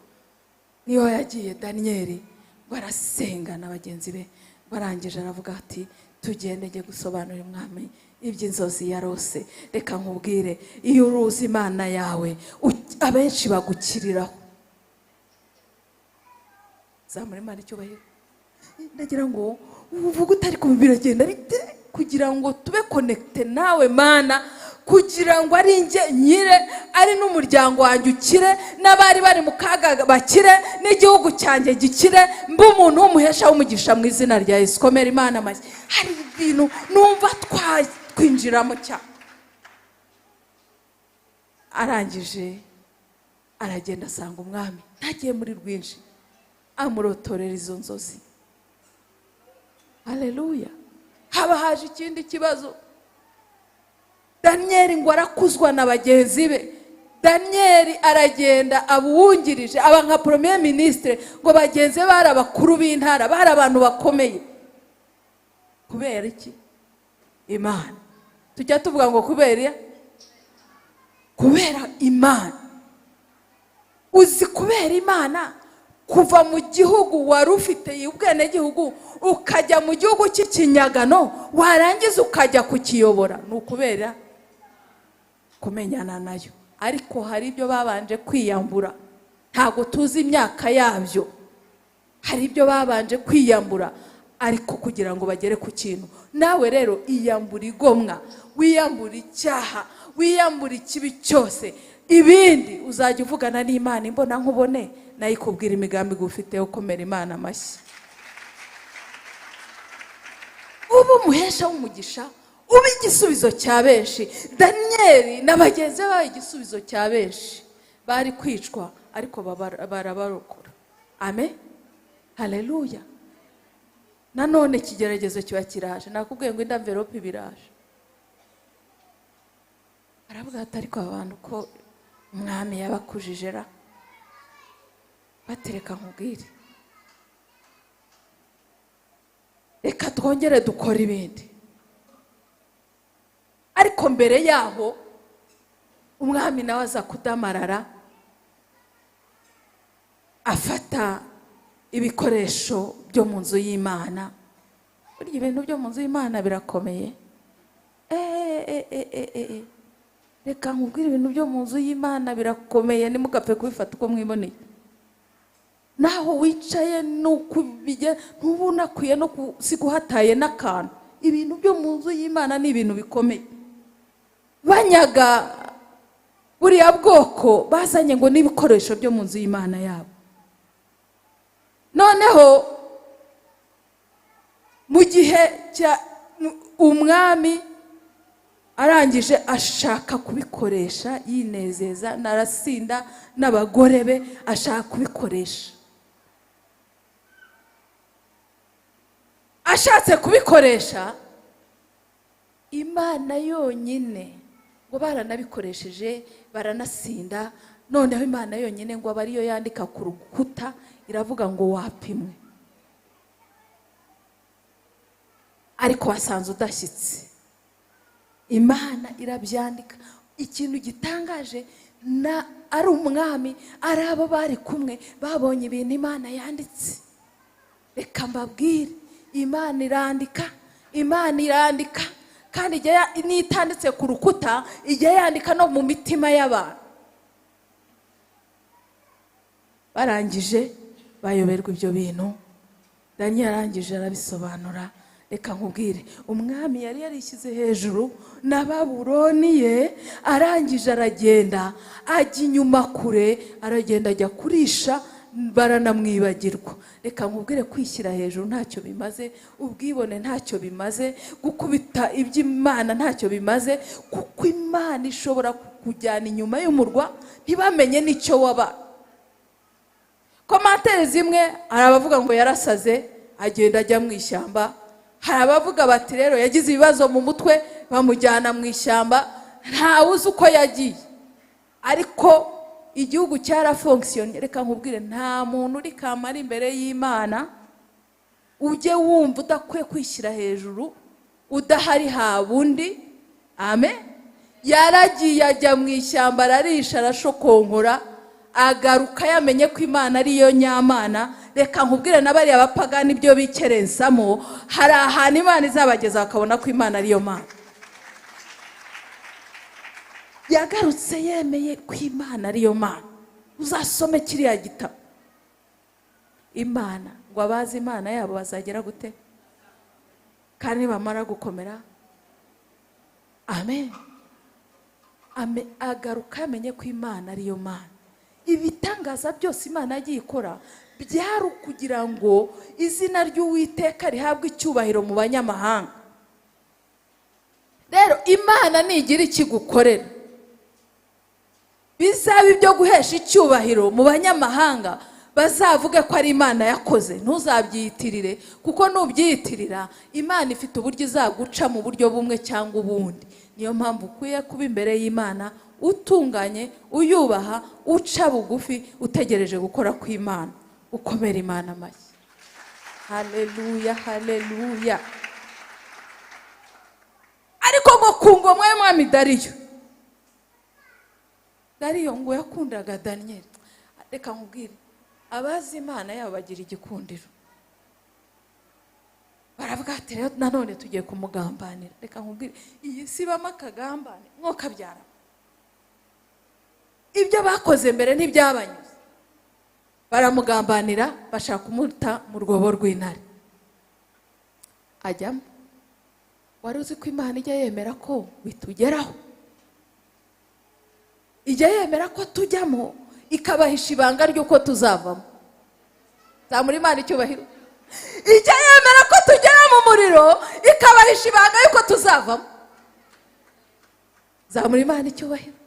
niyo yagiye Daniel ngo arasenga na bagenzi be, barangije aravuga ati tugende njye gusobanura umwami iby'inzozi yarose. Reka nkubwire, iyo uruzi Imana yawe abenshi bagukiriraho. Zamura Imana icyubahiro. Ndagira ngo uvuga utari kubiragenda bite kugira ngo tube connecte nawe Mana, kugira ngo ari nge nyire, ari n'umuryango wanjye ukire, n'abari bari mu kaga bakire, n'igihugu cyanjye gikire, mbe umuntu w'umuhesha w'umugisha mu izina rya Yesu. Komera Imana amashyi. Hari ibintu numva twinjiramo cyane. Arangije aragenda asanga umwami ntagiye muri rwinshi, amurotorera izo nzozi. Haleluya. Haba haje ikindi kibazo. Daniel ngo arakuzwa na bagenzi be. Daniel aragenda abuwungirije, aba nka premier ministre, ngo bagenzi be bari abakuru b'intara, bari abantu bakomeye. Kubera iki? Imana. Tujya tuvuga ngo kubera Imana. Uzi kubera Imana kuva mu gihugu wari ufite ubwene gihugu ukajya mu gihugu cy'ikinyagano, warangiza ukajya kukiyobora, n'ukubera kumenyana nayo. Ariko hari ibyo babanje kwiyambura, ntago tuzi imyaka yabyo. Hari ibyo babanje kwiyambura ariko kugira ngo bagere ku kintu. Nawe rero iyambura igomwa, wiyambura icyaha, wiyambura ikibi cyose, ibindi uzajya uvugana n'Imana imbona nkubone, nayo ikubwira imigambi gufiteho. Komera Imana amashyi. Ubu muhesha w'umugisha, uba igisubizo cya benshi. Daniel na bagenzi be igisubizo cya benshi, bari kwicwa ariko barabarokora. Amen, haleluya. Nanone ikigeragezo kiba kiraje. Nakubwiye ngo inda envelope biraje. Aravuga ati ariko abantu ko umwami yabakujijera, batereka nkubwire, reka twongere dukora ibindi. Ariko mbere yaho umwami nawe aza kudamarara, afata ibikoresho byo mu nzu y'Imana. Burya ibintu byo mu nzu y'Imana birakomeye. Reka nkubwire, ibintu byo mu nzu y'Imana birakomeye, nimugapfe kubifata uko mwiboneye. Naho wicaye n'ukubije ntubona kwiye no siguhataye n'akantu. Ibintu byo mu nzu y'Imana ni ibintu bikomeye. Banyaga buriya bwoko bazanye ngo n'ibikoresho byo mu nzu y'Imana yabo. Noneho mu gihe cya umwami arangije ashaka kubikoresha, yinezeza, narasinda n'abagore be, ashaka kubikoresha. Ashatse kubikoresha, Imana yonyine ngo baranabikoresheje, baranasinda. Noneho Imana yonyine ngo abariyo yandika ku rukuta, iravuga ngo wapimwe, ariko wasanze udashyitse. Imana irabyandika. Ikintu gitangaje, na ari umwami, ari abo bari kumwe, babonye ibintu Imana yanditse. Reka mbabwire, Imana irandika, Imana irandika, kandi igihe nitanditse ku rukuta igihe yandika no mu mitima y'abantu. Barangije bayoberwa ibyo bintu. Daniel arangije arabisobanura. Reka nkubwire, umwami yari yarishyize hejuru na Babuloni ye, arangije aragenda ajya inyuma kure, aragenda ajya kurisha, baranamwibagirwa. Reka nkubwire, kwishyira hejuru ntacyo bimaze, ubwibone ntacyo bimaze, gukubita iby'Imana ntacyo bimaze, kuko Imana ishobora kujyana inyuma y'umurwa ntibamenye n'icyo waba. Komantere zimwe hari abavuga ngo yarasaze agenda ajya mu ishyamba, hari abavuga bati rero yagize ibibazo mu mutwe bamujyana mu ishyamba, nta uzi uko yagiye. Ariko igihugu cyarafonksiyonye. Reka nkubwire, nta muntu uri kamara imbere y'Imana. Ujye wumva udakwiye kwishyira hejuru, udahari habundi. Amen. Yaragiye ajya mu ishyamba, ararisha, arashokonkora, agaruka yamenye ko Imana ariyo nyamana. Reka nkubwire, n'abari abapagani ibyo bikerensamo, hari ahantu Imana izabageza bakabona ko Imana ariyo Mana. Yagarutse yemeye ko Imana ariyo Mana. Uzasome kiriya gitabo. Imana ngo abazi Imana yabo bazagera gute? Kandi bamara gukomera. Amen. Amen. Agaruka yamenye ko Imana ariyo Mana. Ibitangaza byose Imana yagiye ikora byari kugira ngo izina ry'Uwiteka rihabwe icyubahiro mu banyamahanga. Rero Imana nigira ikigukorera, bizaba ibyo guhesha icyubahiro mu banyamahanga, bazavuge ko ari Imana yakoze. Ntuzabyiyitirire, kuko nubyiyitirira Imana ifite uburyo izaguca mu buryo bumwe cyangwa ubundi. Niyo mpamvu ukwiye kuba imbere y'Imana utunganye, uyubaha, uca bugufi, utegereje gukora kw'Imana. Ukomera Imana amashyi. Haleluya, haleluya. Ariko ngo ku ngoma y'Umwami Dariyo ngo yakundaga Daniel. Reka nkubwire, abazi Imana yabo bagira igikundiro. Baravuga ati rero nanone tugiye kumugambanira. Reka nkubwire, iyi si bama akagambane mwokabyara. Ibyo bakoze mbere ntibyabanyuze. Baramugambanira, bashaka kumuta mu rwobo rw'intare. Ajyamo. Wari uzi ko Imana ijya yemera ko bitugeraho? Ijya yemera ko tujyamo, ikabahisha ibanga ry'uko tuzavamo. Zamura Imana icyubahiro. Ijya yemera ko tugera mu muriro, ikabahisha ibanga y'uko tuzavamo. Zamura Imana icyubahiro.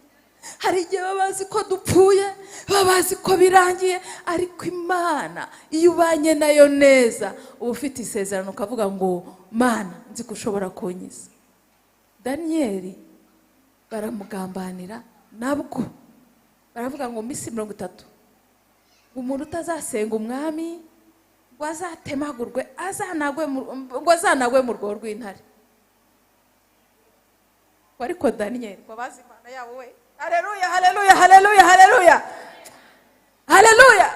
Hari igihe babazi ko dupfuye, babazi ko birangiye, ariko Imana iyo ubanye nayo neza, uba ufite isezerano ukavuga ngo Mana nzi ko ushobora kunkiza. Daniel baramugambanira, nabwo baravuga ngo minsi 30 umuntu utazasenga umwami ngo azatemagurwe, azanagwe mu rwobo rw'intare. Ariko Daniel babazi Imana yabo we. Haleluya, haleluya, haleluya, haleluya. Haleluya.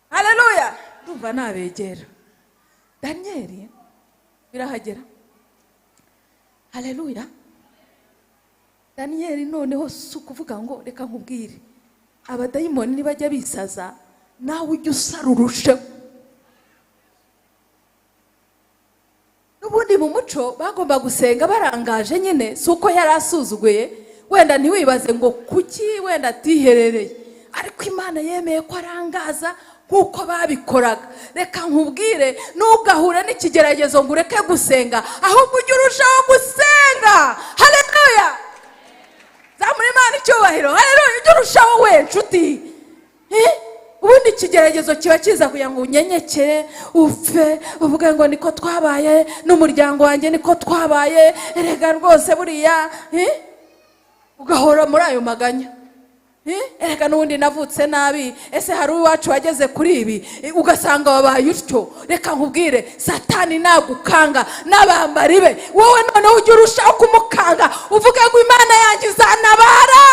Haleluya. Ndumva nabegera. Daniel birahagera. Haleluya. Daniel noneho si ukuvuga ngo reka nkubwire, abadayimoni nibajya bisaza nawe ujye usarurusheho. N'ubundi mu muco bagomba gusenga barangaje nyine, si uko yari asuzuguye. Wenda ntiwibaze ngo kuki wenda atiherereye, ariko Imana yemeye ko arangaza nk'uko babikoraga. Reka nkubwire, ntugahure n'ikigeragezo ngo ureke gusenga, ahubwo ujye urushaho gusenga. Haleluya. Zamura Imana icyubahiro. Haleluya. Ujye urushaho we nshuti. Ubundi ikigeragezo kiba kiza kugira ngo unyenyekere, upfe, uvuge ngo niko twabaye, n'umuryango wanjye niko twabaye, erega rwose buriya ugahora muri ayo maganya. Erega n'ubundi navutse nabi, ese hari uwacu wageze kuri ibi, ugasanga wabaye utyo. Reka nkubwire, Satani nagukanga n'abambari be, wowe noneho ujye urushaho kumukanga, uvuge ngo Imana yanjye izantabara.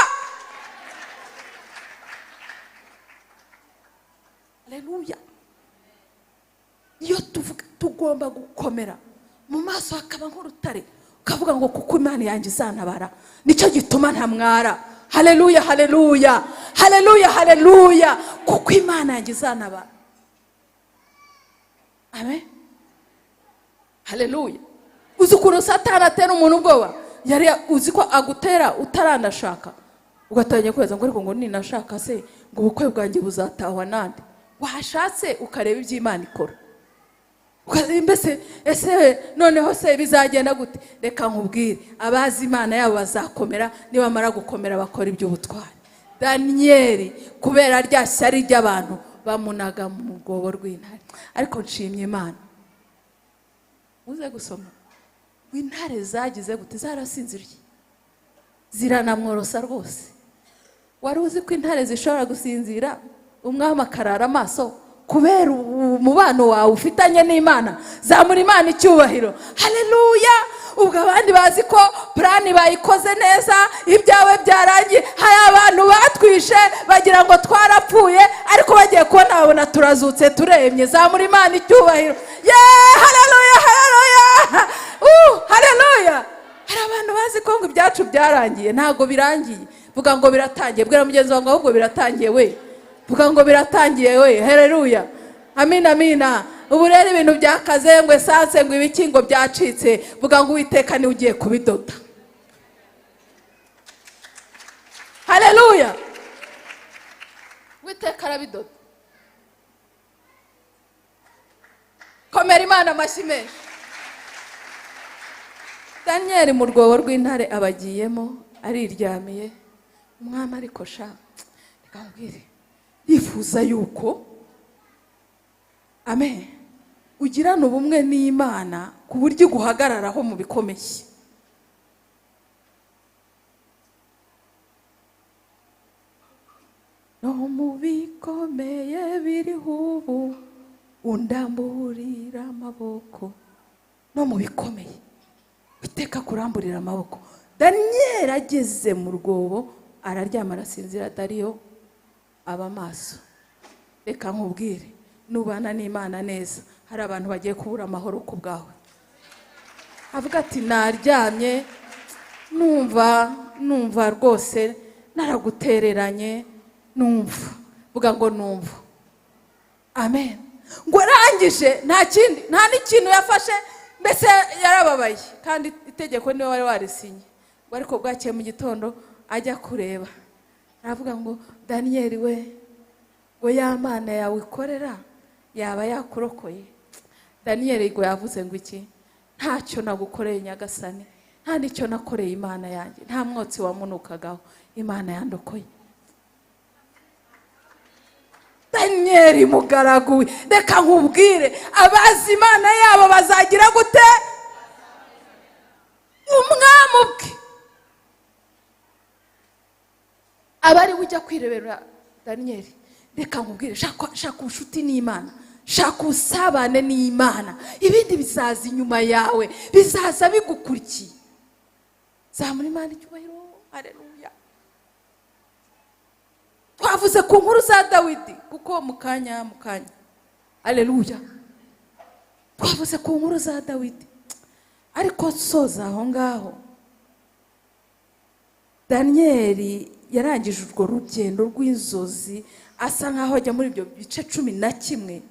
Haleluya. Iyo tuvuga tugomba gukomera mu maso hakaba nk'urutare, ukavuga ngo kuko Imana yanjye izantabara nicyo gituma ntamwara. Haleluya, haleluya, haleluya, haleluya, kuko Imana yanjye izantabara. Amen, haleluya. Uzi ukuntu Satani atera umuntu ubwoba? Yari uzi ko agutera utaranashaka, ugatangira kweza ngo ariko ngo ninashaka se ngo ubukwe bwanjye buzatahwa nande? Washatse ukareba iby'Imana ikora, mbese ese noneho se bizagenda gute? Reka nkubwire, abazi Imana yabo bazakomera, nibamara gukomera bakora iby'ubutwari. Daniyeli kubera rya shyari ry'abantu bamunaga mu rwobo rw'intare, ariko nshimye Imana. Uze gusoma intare zagize gute? Zarasinziriye, ziranamworosa rwose. Wari uzi ko intare zishobora gusinzira umwami akarara amaso kubera umubano wawe ufitanye n'Imana? Zamura Imana icyubahiro. Haleluya. Ubwo abandi bazi ko plani bayikoze neza, ibyawe byarangiye. Hari abantu batwishe bagira ngo twarapfuye, ariko bagiye kubona babona turazutse turemye. Zamura Imana icyubahiro. Haleluya, haleluya, haleluya. Hari abantu bazi ko ngo ibyacu byarangiye. Ntago birangiye. Vuga ngo biratangiye. Bwira mugenzi wawe ngo ahubwo biratangiye we. Vuga ngo biratangiye we. Haleluya, amina, amina. Ubu rero ibintu byakaze ngo esanse ngo ibikingo byacitse. Vuga ngo Uwiteka ni ugiye kubidoda. Haleluya, Uwiteka arabidoda. Komera Imana amashyi menshi. Daniyeli mu rwobo rw'intare abagiyemo ariryamiye. Umwami ariko sha, reka mbwire, yifuza yuko amen ugirana ubumwe n'Imana ku buryo guhagararaho mu bikomeye. No mu bikomeye biriho ubu undamburira amaboko. No mu bikomeye Uwiteka kuramburira amaboko. Daniyeli ageze mu rwobo araryama arasinzira, Dariyo aba maso. Reka nkubwire, nubana n'Imana neza, hari abantu bagiye kubura amahoro ku bwawe. Avuga ati naryamye numva rwose naragutereranye, numva. Vuga ngo numva. Amen. Ngo arangije nta n'ikintu yafashe, mbese yarababaye, kandi itegeko niwe wari warisinye. Ngo ariko bwakeye mu gitondo ajya kureba, aravuga ngo Daniyeli we, ngo ya Mana yawe ikorera yaba yakurokoye. Daniyeli ngo yavuze ngo iki? Ntacyo nagukoreye Nyagasani, nta nicyo nakoreye Imana yanjye, nta mwotsi wamunukagaho, Imana yandokoye. Daniyeli mugaragu, reka nkubwire, abazi Imana yabo bazagira gute? Umwami ubwe abari ujya kwirebera Daniyeli. Reka nkubwire, shaka ubucuti n'Imana, shaka usabane n'Imana, ibindi bizaza inyuma yawe, bizaza bigukurikiye. Zamura Imana icyubahiro. Haleluya. Twavuze ku nkuru za Dawidi kuko mukanya. Haleluya. Twavuze ku nkuru za Dawidi, ariko soza aho ngaho. Daniyeli yarangije urwo rugendo rw'inzozi, asa nkaho ajya muri ibyo bice 11,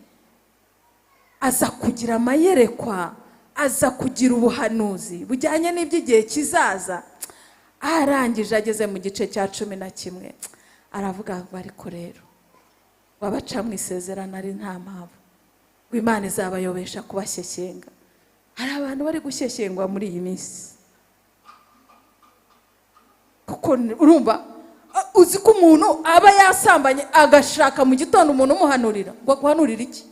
aza kugira amayerekwa, aza kugira ubuhanuzi bujyanye n'iby'igihe kizaza. Arangije ageze mu gice cya 11, aravuga ngo ariko rero wabaca mu isezerano ari nta mpamvu, ngo Imana izabayobesha kubashyeshyenga. Hari abantu bari gushyeshyengwa muri iyi minsi, kuko urumva, uzi ko umuntu aba yasambanye agashaka mu gitondo umuntu umuhanurira. Ngo guhanurira iki?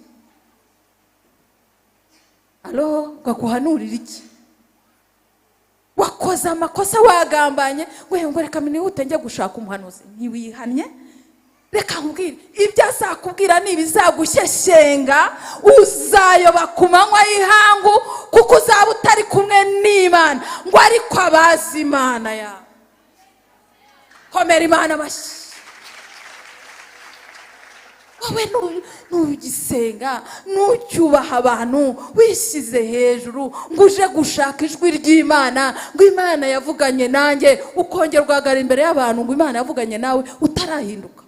Ngo guhanurira iki? Wakoze amakosa, wagambanye, ngo reka minihute njye gushaka umuhanuzi. Ntiwihannye. Reka nkubwire, ibyo azakubwira nibizagushyeshyenga, uzayoba ku manywa y'ihangu, kuko uzaba utari kumwe n'Imana. Ngo ariko abazi Imana yawe, komera Imana amashyi. wowe nugisenga nucyubaha abantu wishyize hejuru ngo uje gushaka ijwi ry'Imana ngo Imana yavuganye nanjye ukongera guhagarara imbere y'abantu ngo Imana yavuganye nawe utarahinduka.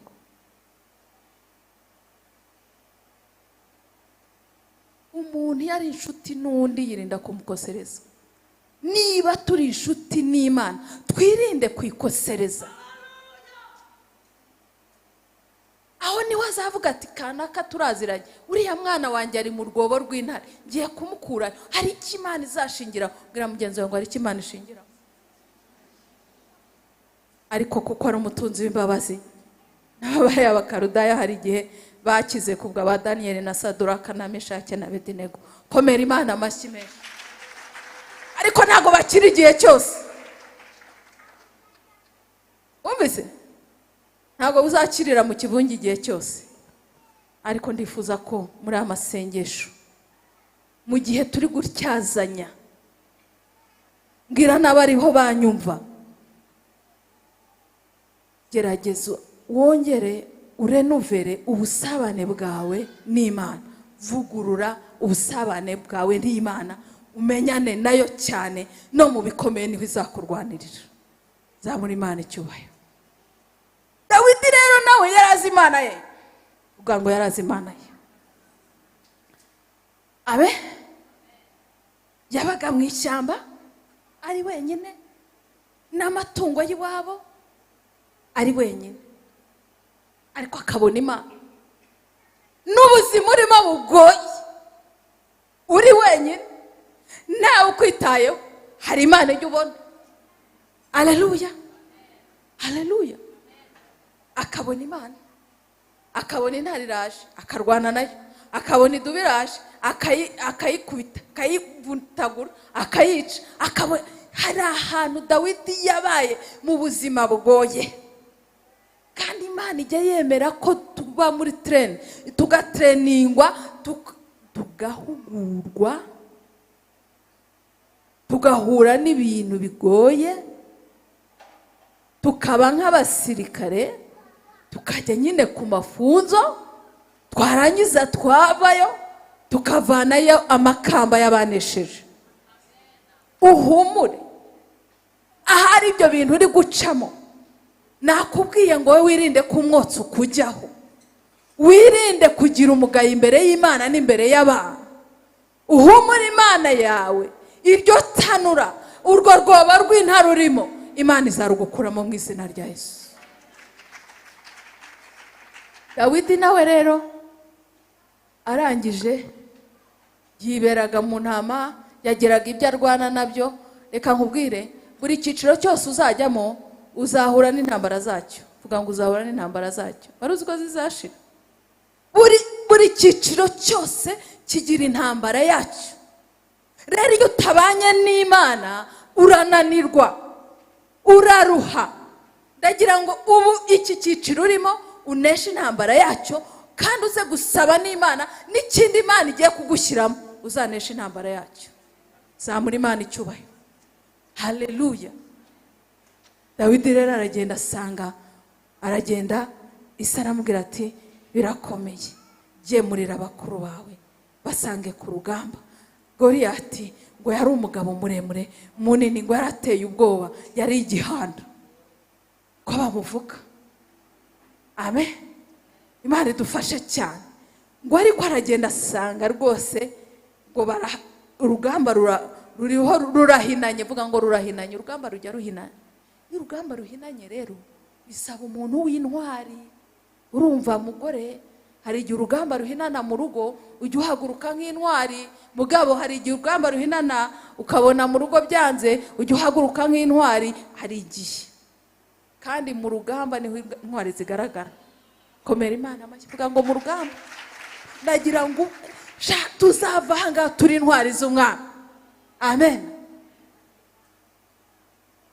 Umuntu yari inshuti n'undi yirinda kumukosereza. Niba turi inshuti n'Imana twirinde kwikosereza. Aho niwe azavuga ati kanaka turaziranye, uriya mwana wanjye ari mu rwobo rw'intare ngiye kumukura, hari icyo Imana izashingira. Bwira mugenzi wawe ngo hari icyo Imana ishingira. Ariko kuko ari umutunzi w'imbabazi, n'ababaye abakarudaya hari igihe bakize kubwa ba Daniel na Saduraka na Meshaki na Abedinego. Komera Imana amashyi menshi. Ariko ntago bakiri igihe cyose. Umvise? Ntago uzakirira mu kivungi igihe cyose. Ariko ndifuza ko muri amasengesho mu gihe turi gutyazanya, ngira n'abariho banyumva, gerageza wongere urenuvere ubusabane bwawe n'Imana. Vugurura ubusabane bwawe n'Imana, umenyane nayo cyane, no mu bikomeye niho izakurwanirira. Zamura Imana icyubahiro. Dawidi rero nawe yarazi Imana ye. Ubwo ngo yarazi Imana ye. Abe yabaga mu ishyamba ari wenyine n'amatungo y'iwabo ari wenyine, ariko akabona Imana. N'ubuzima urimo bugoye uri wenyine nawe ukwitayeho, hari Imana ijya ubona. Haleluya, haleluya. Akabona Imana, akabona intare iraje akarwana nayo, akabona idubu iraje akayikubita akayivutagura akayica. Akabona hari ahantu Dawidi yabaye mu buzima bugoye, kandi Imana ijya yemera ko tuba muri train, tugatreningwa, tugahugurwa, tugahura n'ibintu bigoye, tukaba nk'abasirikare, tukajya nyine ku mafunzo, twarangiza twavayo tukavanayo amakamba y'abanesheje. Uhumure ahari ibyo bintu uri gucamo. Nakubwiye ngo wowe wirinde kumwotsa ukujyaho, wirinde kugira umugayo imbere y'Imana n'imbere y'abantu. Uhumure Imana yawe, iryo tanura, urwo rwoba rw'intare urimo, Imana izarugukuramo mu izina rya Yesu. Dawidi nawe rero arangije yiberaga mu ntama, yageraga ibyo arwana nabyo. Reka nkubwire, buri cyiciro cyose uzajyamo uzahura n'intambara zacyo. Vuga ngo uzahura n'intambara zacyo. Wari uzi ko zizashira? Buri cyiciro cyose kigira intambara yacyo. Rero iyo utabanye n'Imana urananirwa, uraruha. Ndagira ngo ubu iki cyiciro urimo uneshe intambara yacyo, kandi uze gusaba n'Imana n'ikindi Imana igiye kugushyiramo uzanesha intambara yacyo. Zamura Imana icyubahiro. Haleluya. Dawidi rero aragenda asanga, aragenda Isi aramubwira ati birakomeye, gemurira abakuru bawe basange ku rugamba. Goliyati ngo yari umugabo muremure munini, ngo yarateye ubwoba, yari igihanda ko bamuvuga. Amen. Imana idufashe cyane. Ngo ariko aragenda asanga rwose ngo urugamba ruriho rurahinanye. Vuga ngo rurahinanye. Urugamba rujya ruhinanye. Iyo urugamba ruhinanye rero bisaba umuntu w'intwari. Urumva mugore, hari igihe urugamba ruhinana mu rugo ujya uhaguruka nk'intwari. Mugabo hari igihe urugamba ruhinana ukabona mu rugo byanze ujya uhaguruka nk'intwari. Hari igihe kandi mu rugamba niho intwari zigaragara. Komera Imana amashyi. Vuga ngo mu rugamba ndagira ngo tuzava hanga turi intwari z'Umwami. Amen.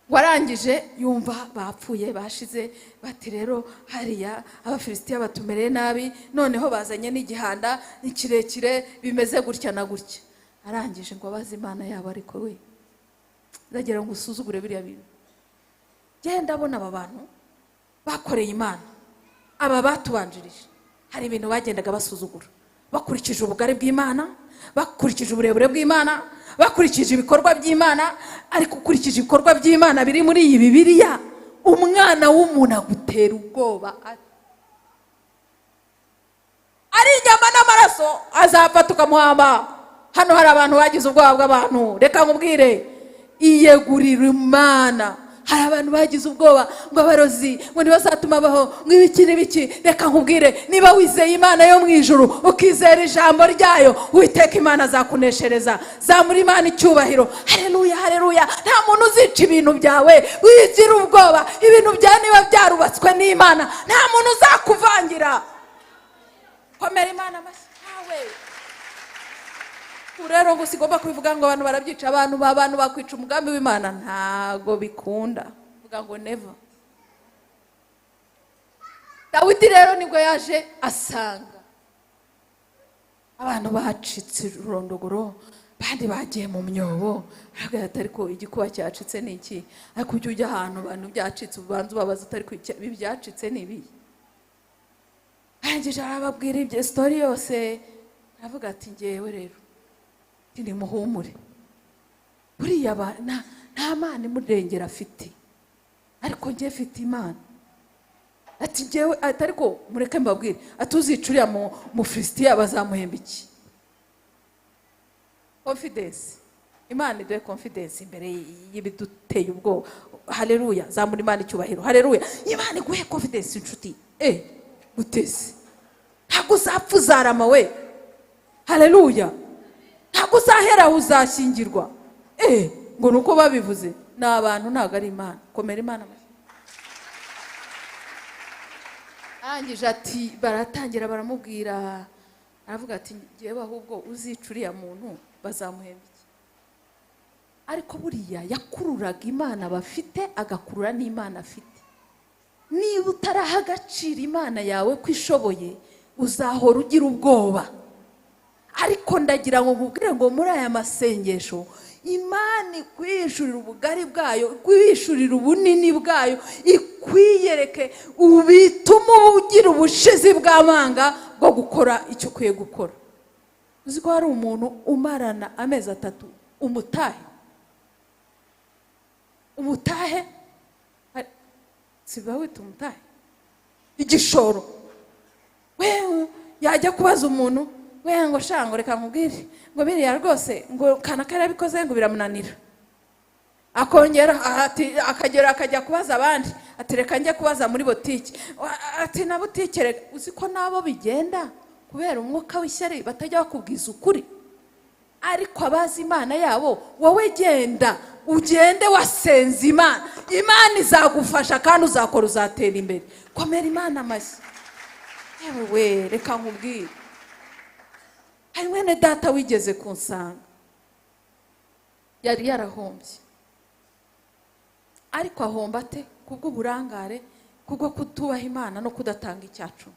Warangije yumva bapfuye bashize, bati rero hariya Abafilisitiya batumereye nabi, noneho bazanye n'igihanda kirekire bimeze gutya na gutya. Arangije ngo abaze Imana yabo, ariko we ndagira ngo usuzugure biriya bintu. Genda abona aba bantu bakoreye Imana, aba batubanjirije hari ibintu bagendaga basuzugura bakurikije ubugari bw'Imana, bakurikije uburebure bw'Imana, bakurikije ibikorwa by'Imana. Ariko ukurikije ibikorwa by'Imana biri muri iyi Bibiliya, umwana w'umuntu agutera ubwoba, ari inyama n'amaraso azapfa tukamuhamba. Hano hari abantu bagize ubwoba bw'abantu. Reka nkubwire, iyegurira Imana. Hari abantu bagize ubwoba ngo abarozi ngo ntibazatuma baho ngo ibiki n'ibiki. Reka nkubwire, niba wizeye Imana yo mu ijuru ukizera ijambo ryayo, Uwiteka Imana azakuneshereza. Zamura Imana icyubahiro. Haleluya, haleluya. Nta muntu uzica ibintu byawe, wigira ubwoba. Ibintu byawe niba byarubatswe n'Imana, nta muntu uzakuvangira. Komera Imana amashyi yawe. Urero ngo sigomba kubivuga ngo abantu barabyica, abantu bakwica umugambi w'Imana ntago bikunda. Vuga ngo never. Dawidi rero nibwo yaje asanga abantu bacitse urondogoro, bandi bagiye mu myobo. Aravuga ati ariko igikuba cyacitse ni iki? Ariko ujye ujya ahantu abantu byacitse ubanza ubabaza ati ariko ibi byacitse ni ibi. Arangije arababwira ibyo story yose. Aravuga ati ngewe rero ni muhumure, buriya nta Mana imurengera afite, ariko ngiye mfite Imana. Ati ngewe ariko mureke mbabwire, atuzicuriya mu Filisitiya bazamuhemba iki? Confidence. Imana iduhe confidence imbere y'ibiduteye ubwoba. Haleluya. Zamura Imana icyubahiro. Haleluya. Imana iguhe confidence inshuti. Guteze ntabwo uzapfa uzarama we. Haleluya. Ntabwo uzahera uzashyingirwa. Ngo nuko babivuze ni abantu ntabwo ari Imana. Komera Imana amashyi. Arangije ati baratangira baramubwira. Aravuga ati ngewe ahubwo uzicuriya muntu bazamuhemba iki? Ariko buriya yakururaga Imana bafite agakurura n'Imana afite. Niba utaraha agaciro Imana yawe ko ishoboye, uzahora ugira ubwoba. Ariko ndagira ngo nkubwire ngo muri aya masengesho, Imana ikwishurira ubugari bwayo, ikwishurira ubunini bwayo, ikwiyereke ubituma ugira ubushizi bw'amanga bwo gukora icyo ukwiye gukora. Uzi ko hari umuntu umarana amezi 3 umutahe siba wita umutahe igishoro. We yajya kubaza umuntu, we ngo shango reka nkubwire ngo biriya rwose ngo kanakara bikoze ngo biramunanira. Akongera akagera akajya kubaza abandi, ati reka njye kubaza muri botike. Ati na botike reka. Uzi ko nabo bigenda kubera umwuka w'ishyari batajya bakubwiza ukuri. Ariko abazi Imana yabo, wowe genda ugende wasenze Imana. Imana izagufasha kandi uzakora, uzatera imbere. Komera Imana amashyi. Yewe reka nkubwire, hari mwene data wigeze kunsanga, yari yarahombye. Ariko ahomba ate? Kubw'uburangare, kubwo kutubaha Imana no kudatanga icyacu.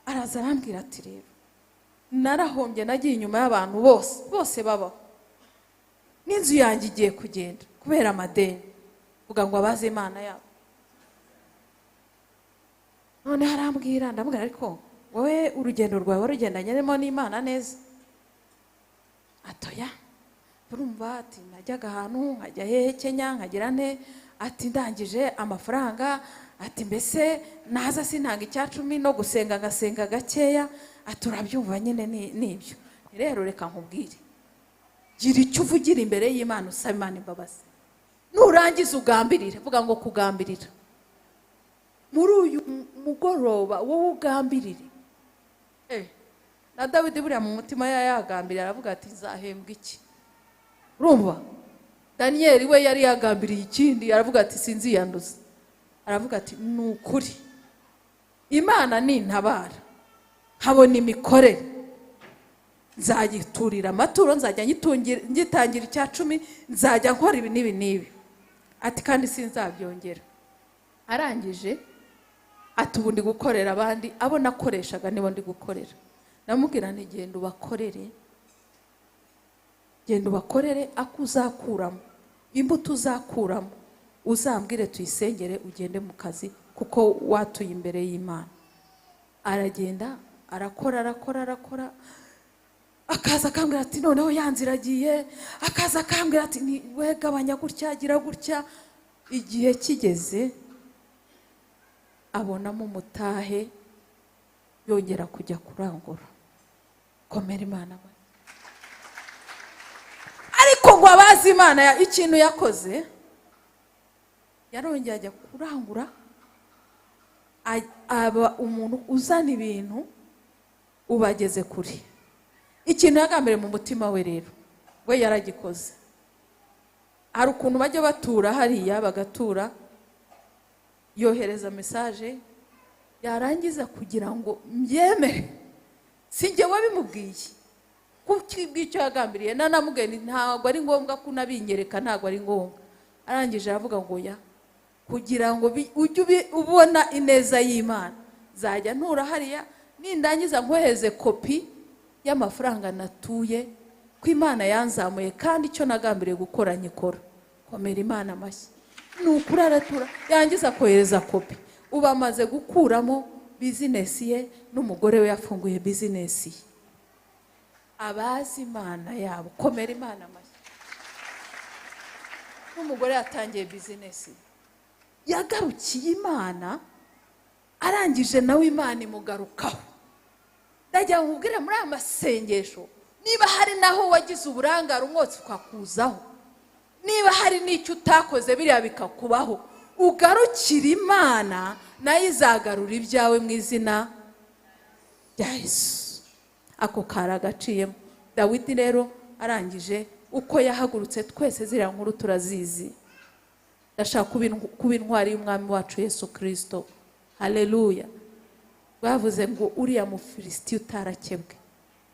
Araza arambwira ati rero narahombye, nagiye inyuma y'abantu bose babaho, n'inzu yanjye igiye kugenda kubera amadeni. Vuga ngo abaze Imana yabo. None harambwira, ndamubwira ariko wowe urugendo rwawe warugendanyemo n'Imana neza? Atoya. Urumva ati najyaga ahantu nkajya hehe Kenya nkagira nte, ati ndangije amafaranga, ati mbese naza sintanga icyacumi no gusenga ngasenga gakeya. Ati urabyumva nyine nibyo. Rero reka nkubwire, gira icyo uvugira imbere y'Imana, usaba Imana imbabazi. Nurangiza ugambirire. Vuga ngo kugambirira. Muri uyu mugoroba wowe ugambirire. Na Dawidi buriya mu mutima yagambiriye, aravuga ati nzahembwa iki? Urumva? Daniel we yari yagambiriye ikindi, aravuga ati sinziyanduza. Aravuga ati nukuri Imana nintabara habona imikorere, nzagiturira amaturo, nzajya ngitangira icyacumi, nzajya nkora ibi n'ibi n'ibi. Ati kandi sinzabyongera. Arangije ati ubu ndi gukorera abandi, abo nakoreshaga nibo ndi gukorera. Namubwira nti genda ubakorere, genda ubakorere, akuzakuramo imbuto uzakuramo uzambwire tuyisengere ugende mu kazi, kuko watuye imbere y'Imana. Aragenda arakora akaza akambwira ati noneho yanziragiye, akaza akambwira ati we gabanya gutya, gira gutya. Igihe kigeze abonamo umutahe yongera kujya kurangura. Komera Imana. Ariko ngo abazi Imana ikintu yakoze, yarongeye ajya kurangura, aba umuntu uzana ibintu ubageze kuri. Ikintu yagambiriye mu mutima we rero we yaragikoze. Hari ukuntu bajya batura hariya, bagatura, yohereza message, yarangiza kugira ngo mbyemere, sinjye wabimubwiye kuko ibyo yagambiriye. Nanamubwiye ntabwo ari ngombwa ko nabinyereka, ntabwo ari ngombwa. Arangije aravuga ngo ya kugira ngo ujye ubona ineza y'Imana, zajya ntura hariya, nindangiza nkoheze kopi y'amafaranga natuye ko Imana yanzamuye kandi icyo nagambiriye gukora nyikora. Komera Imana amashyi. Nukuri aratura, yangiza kohereza kopi. Ubu amaze gukuramo business ye, n'umugore we yafunguye business ye. Abazi Imana yabo, komera Imana amashyi. N'umugore yatangiye business ye, yagarukiye Imana, arangije nawe Imana imugarukaho. Ndajya nkubwire muri aya masengesho, niba hari naho wagize uburangare umwotsi ukakuzaho, niba hari n'icyo utakoze biriya bikakubaho, ugarukira Imana nayo izagarura ibyawe mu izina rya Yesu. Ako kari agaciyemo. Dawidi rero arangije uko yahagurutse, twese ziriya nkuru turazizi. Ndashaka kuba intwari y'umwami wacu Yesu Kristo. Haleluya. Bavuze ngo uriya Mufilisiti utarakebwe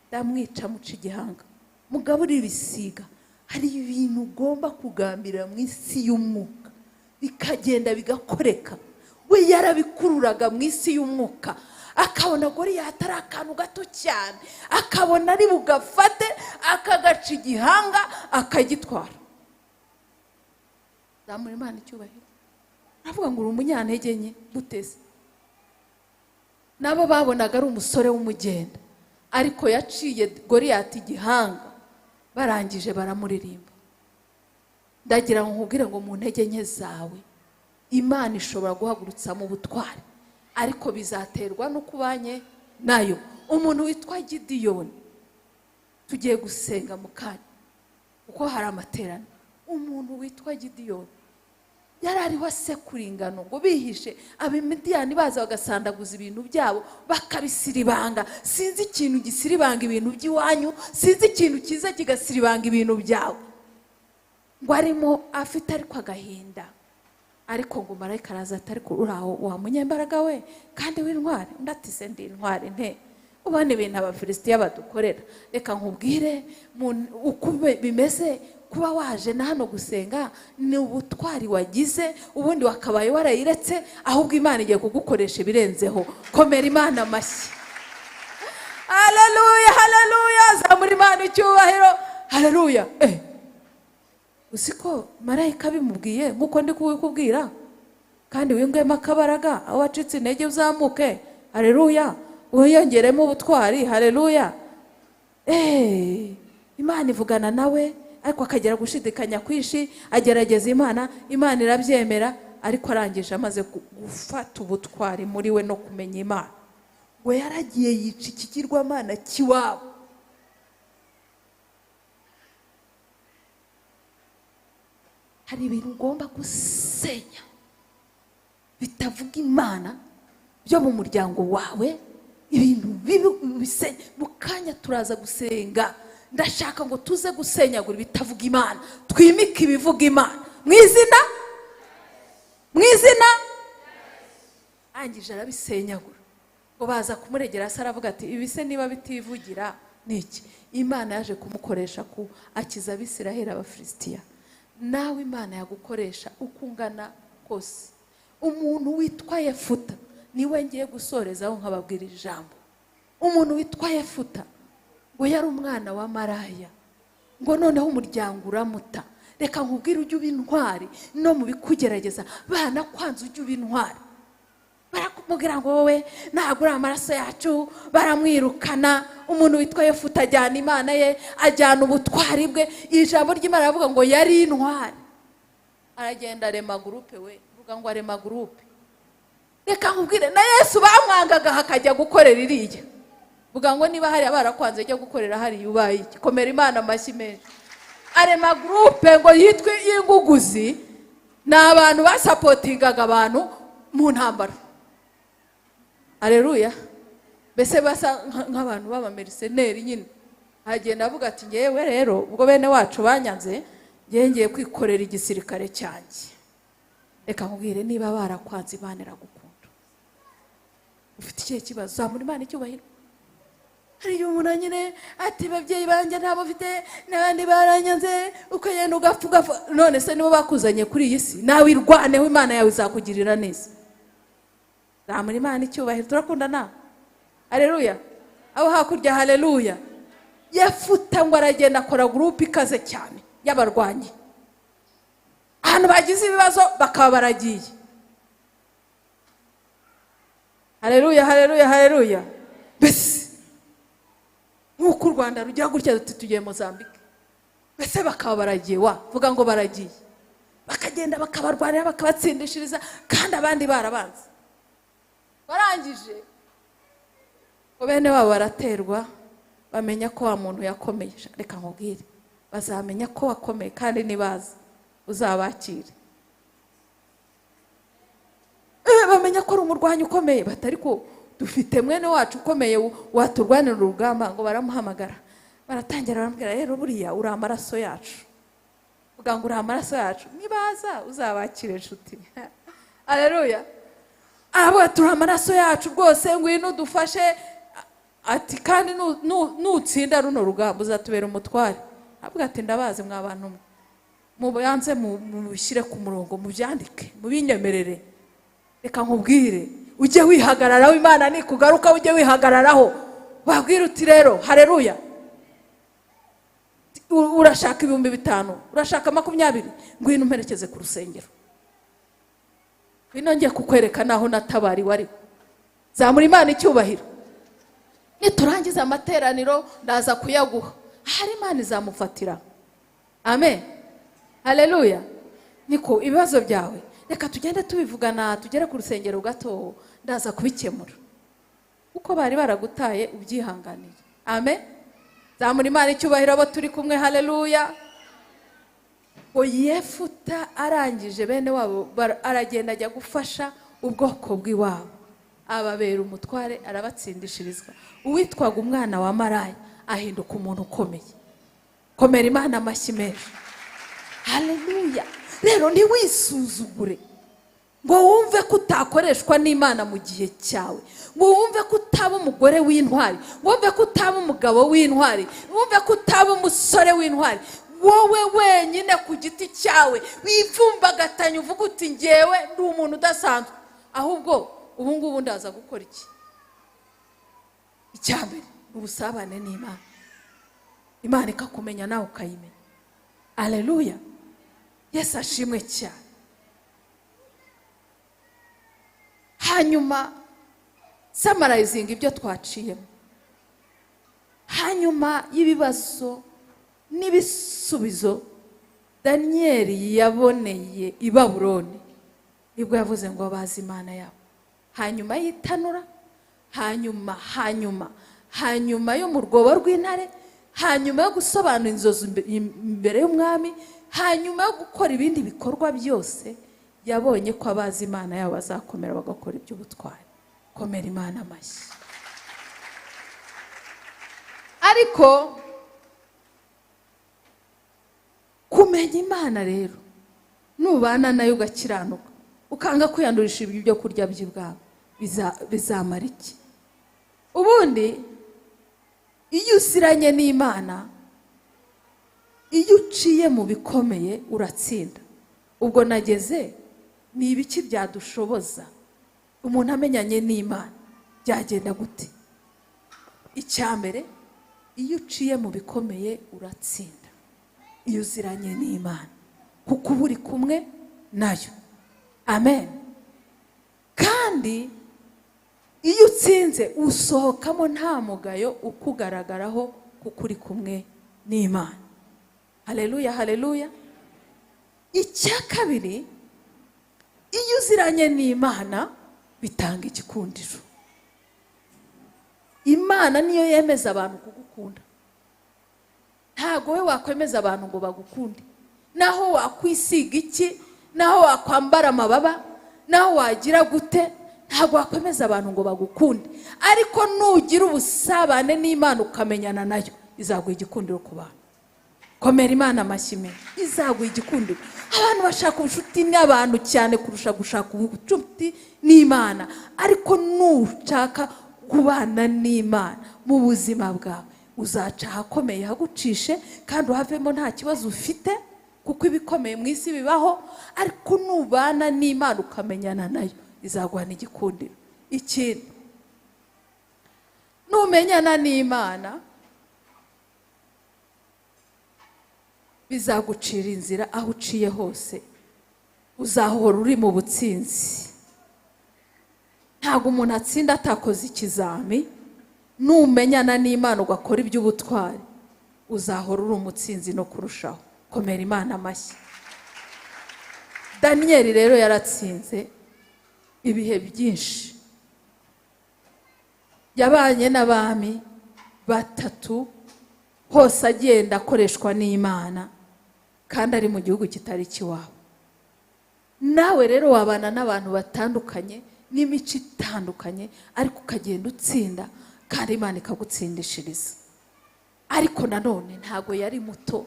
ndamwica muca igihanga, mugaburira ibisiga. Hari ibintu ugomba kugambira mu isi y'umwuka bikagenda bigakoreka. We yarabikururaga mu isi y'umwuka, akabona Goliyati ari akantu gato cyane, akabona ari bugafate akagaca igihanga akagitwara. Zamura Imana icyubahiro. Aravuga ngo uri umunyantege nke guteze. Nabo babonaga ari umusore w'umugenda, ariko yaciye Goliyati igihanga, barangije baramuririmba. Ndagira ngo nkubwire ngo mu ntege nke zawe Imana ishobora guhagurutsa mu butwari, ariko bizaterwa no kubanye nayo. Umuntu witwa Gideyoni, tugiye gusenga mu kanya kuko hari amaterano. Umuntu witwa Gideyoni yarariho asekura ingano ngo bihishe, Abamidiyani baza bagasandaguza ibintu byabo bakabisiribanga. Sinzi ikintu gisiribanga ibintu by'iwanyu, sinzi ikintu kiza kigasiribanga ibintu byawe. Ngo arimo afite ariko agahinda, ariko ngo marayika araza ati ariko uraho wa munyembaraga we kandi w'intwari. Undi ati se ndi intwari nte? Ubone ibintu Abafilisitiya badukorera. Reka nkubwire uko bimeze kuba waje na hano gusenga, ni ubutwari wagize, ubundi wakabaye warayiretse, ahubwo Imana igiye kugukoresha ibirenzeho. Komera Imana amashyi. Haleluya, haleluya. Zamura Imana icyubahiro. Haleluya. Usiko marayika bimubwiye nkuko ndi kubikubwira, kandi wingwemo akabaraga, aho wacitse intege uzamuke. Haleluya. Wiyongeremo ubutwari. Haleluya. Imana ivugana nawe, ariko akagera gushidikanya kwishi, agerageza Imana, Imana irabyemera, ariko arangije amaze gufata ubutwari muri we no kumenya Imana, we yaragiye yica ikigirwamana kiwabo. Hari ibintu ugomba gusenya bitavuga Imana byo mu muryango wawe, ibintu bisenya. Mu kanya turaza gusenga, ndashaka ngo tuze gusenyagura bitavuga Imana, twimike ibivuga Imana mu izina. Angije arabisenyagura, ngo baza kumuregera se, aravuga ati ibise niba bitivugira niki? Imana yaje kumukoresha ku akiza Abisiraheli Abafilisitiya. Nawe Imana yagukoresha ukungana kose. Umuntu witwa Yefuta niwe ngiye gusorezaho nkababwira ijambo. Umuntu witwa Yefuta ngo yari umwana wa maraya, ngo noneho umuryango uramuta. Reka nkubwire ujye uba intwari no mu bikugerageza. Bana kwanza ujye uba intwari, baramubwira ngo wowe ntabwo uri amaraso yacu, baramwirukana. Umuntu witwa Yefuta ajyana imana ye, ajyana ubutwari bwe. Ijambo ry'Imana ravuga ngo yari intwari. Aragenda arema gurupe, we vuga ngo arema gurupe. Reka nkubwire na Yesu bamwangaga hakajya gukorera iriya. Vuga ngo niba hari abarakwanze ajya gukorera hari yubaye iki. Komera Imana amashyi menshi. Arema gurupe ngo yitwe y'inguguzi, na abantu basapotingaga abantu mu ntambara. Haleluya. Bese basa nk'abantu baba mercenary nyine. Agenda avuga ati ngewe rero ubwo bene wacu banyanze, ngiye kwikorera igisirikare cyanjye. Reka nkubwire niba barakwanze banera gukunda. Ufite ikihe kibazo? Zamura Imana icyubahiro. Hari umuntu nyine ati babyeyi banjye ntabo mfite, n'abandi baranyanze, ukagenda ugapfuga. None se nibo bakuzanye kuri iyi si, nawe irwaneho, Imana yawe izakugirira neza. Zamura Imana icyubahiro. Turakundana. Haleluya. Aho hakurya haleluya. Yefuta ngo aragenda akora groupe ikaze cyane y'abarwanyi. Ahantu bagize ibibazo bakaba baragiye. Haleluya, haleluya, haleluya. Bese nk'uko u Rwanda rujya gutya tugiye Mozambique, bese bakaba baragiye. Vuga ngo baragiye. Bakagenda bakabarwanira bakabatsindishiriza, kandi abandi barabanze. Barangije bene babo baraterwa, bamenya ko wa muntu yakomeye. Reka nkubwire, bazamenya ko wakomeye kandi nibaza uzabakire. Bamenya ko ari umurwanyi ukomeye, batari ko dufite mwene wacu ukomeye waturwanira urugamba. Ngo baramuhamagara, baratangira baramubwira rero buriya uri amaraso yacu. Vuga ngo uri amaraso yacu, nibaza uzabakire inshuti. Haleluya. Abo turi amaraso yacu rwose, ngwino dufashe. Ati kandi nutsinda runo rugamba uzatubera umutware. Avuga ati ndabazi mwa bantu mwe, mubanze mubishyire ku murongo, mubyandike, mubinyemerere. Reka nkubwire, ujye wihagararaho, Imana nikugaruka ujye wihagararaho. Wabwira uti rero haleluya, urashaka 5,000, urashaka 20, ngwino umperekeze ku rusengero. Ngwino ngiye kukwereka naho natabari wari. Zamura Imana icyubahiro. Niturangiza amateraniro ndaza kuyaguha, hari Imana izamufatira. Amen. Haleluya. Niko ibibazo byawe reka tugende tubivugana, tugere ku rusengero gato, ndaza kubikemura. Uko bari baragutaye ubyihanganira. Amen. Zamura Imana icyubahiro abo turi kumwe. Haleluya. Yefuta arangije bene wabo aragenda ajya gufasha ubwoko bw'iwabo, ababera umutware, arabatsindishirizwa. Uwitwaga umwana wa Maraya ahinduka umuntu ukomeye. Komera Imana amashyi menshi. Haleluya. Rero ntiwisuzugure ngo wumve ko utakoreshwa n'Imana mu gihe cyawe, ngo wumve ko utaba umugore w'intwari, wumve ko utaba umugabo w'intwari, wumve ko utaba umusore w'intwari. Wowe wenyine ku giti cyawe wivumbagatanya uvuga uti ngewe ndi umuntu udasanzwe. Ahubwo ubu ngubu ndaza gukora iki? Icyambere ubusabane n'Imana, Imana ikakumenya nawe ukayimenya. Haleluya. Yesu ashimwe cyane. Hanyuma summarizinga ibyo twaciyemo, hanyuma y'ibibazo n'ibisubizo Danieli yaboneye i Babuloni, nibwo yavuze ngo bazi Imana yabo. Hanyuma yitanura, hanyuma yo mu rwobo rw'intare, hanyuma yo gusobanura inzozi imbere y'umwami, hanyuma yo gukora ibindi bikorwa byose, yabonye ko abazi Imana yabo bazakomera bagakora iby'ubutwari. Komera Imana amashyi. Ariko kumenya Imana rero, nubana nayo ugakiranuka, ukanga kwiyandurisha ibyo kurya by'ibwabo, bizamara iki? Ubundi iyo usiranye n'Imana, iyo uciye mu bikomeye uratsinda. Ubwo nageze ni ibiki byadushoboza umuntu amenyanye n'Imana, byagenda gute? Icyambere, iyo uciye mu bikomeye uratsinda iyo uziranye n'Imana, kuko uba uri kumwe nayo. Amen. Kandi iyo utsinze usohokamo nta mugayo ukugaragaraho kuko uri kumwe n'Imana. Haleluya, haleluya. Icya kabiri, iyo uziranye n'Imana bitanga igikundiro. Imana niyo yemeza abantu kugukunda. Ntago we wakwemeza abantu ngo bagukunde. Naho wakwisiga iki, naho wakwambara amababa, naho wagira gute, ntago wakwemeza abantu ngo bagukunde. Ariko nugira ubusabane n'Imana ukamenyana nayo, izaguha igikundiro ku bantu. Komera Imana amashyi menshi, izaguha igikundiro. Abantu bashaka ubucuti n'abantu cyane kurusha gushaka ubucuti n'Imana. Ariko nushaka kubana n'Imana mu buzima bwawe, uzaca ahakomeye hagucishe kandi uhavemo nta kibazo ufite, kuko ibikomeye mu isi bibaho. Ariko nubana n'Imana ukamenyana nayo, izaguha n'igikundiro. Ikindi, numenyana n'Imana bizagucira inzira aho uciye hose, uzahora uri mu butsinzi. Ntabwo umuntu atsinda atakoze ikizami. Numenyana n'Imana ugakora iby'ubutwari, uzahora uri umutsinzi no kurushaho. Komera Imana amashyi. Daniyeli rero yaratsinze ibihe byinshi. Yabanye n'abami batatu, hose agenda akoreshwa n'Imana kandi ari mu gihugu kitari kiwabo. Nawe rero wabana n'abantu batandukanye n'imico itandukanye, ariko ukagenda utsinda kandi Imana ikagutsindishiriza. Ariko nanone ntago yari muto,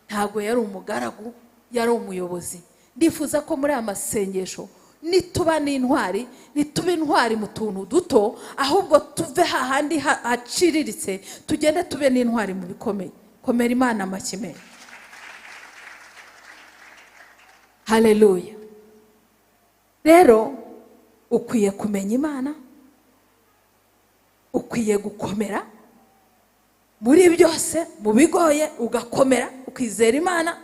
ntago yari umugaragu, yari umuyobozi. Ndifuza ko muri aya masengesho nituba n'intwari, nituba intwari mu tuntu duto, ahubwo tuve hahandi haciriritse, tugende tube n'intwari mu bikomeye. Komera Imana amashyi menshi. Haleluya. Rero ukwiye kumenya Imana, ukwiye gukomera muri byose, mu bigoye ugakomera ukizera Imana.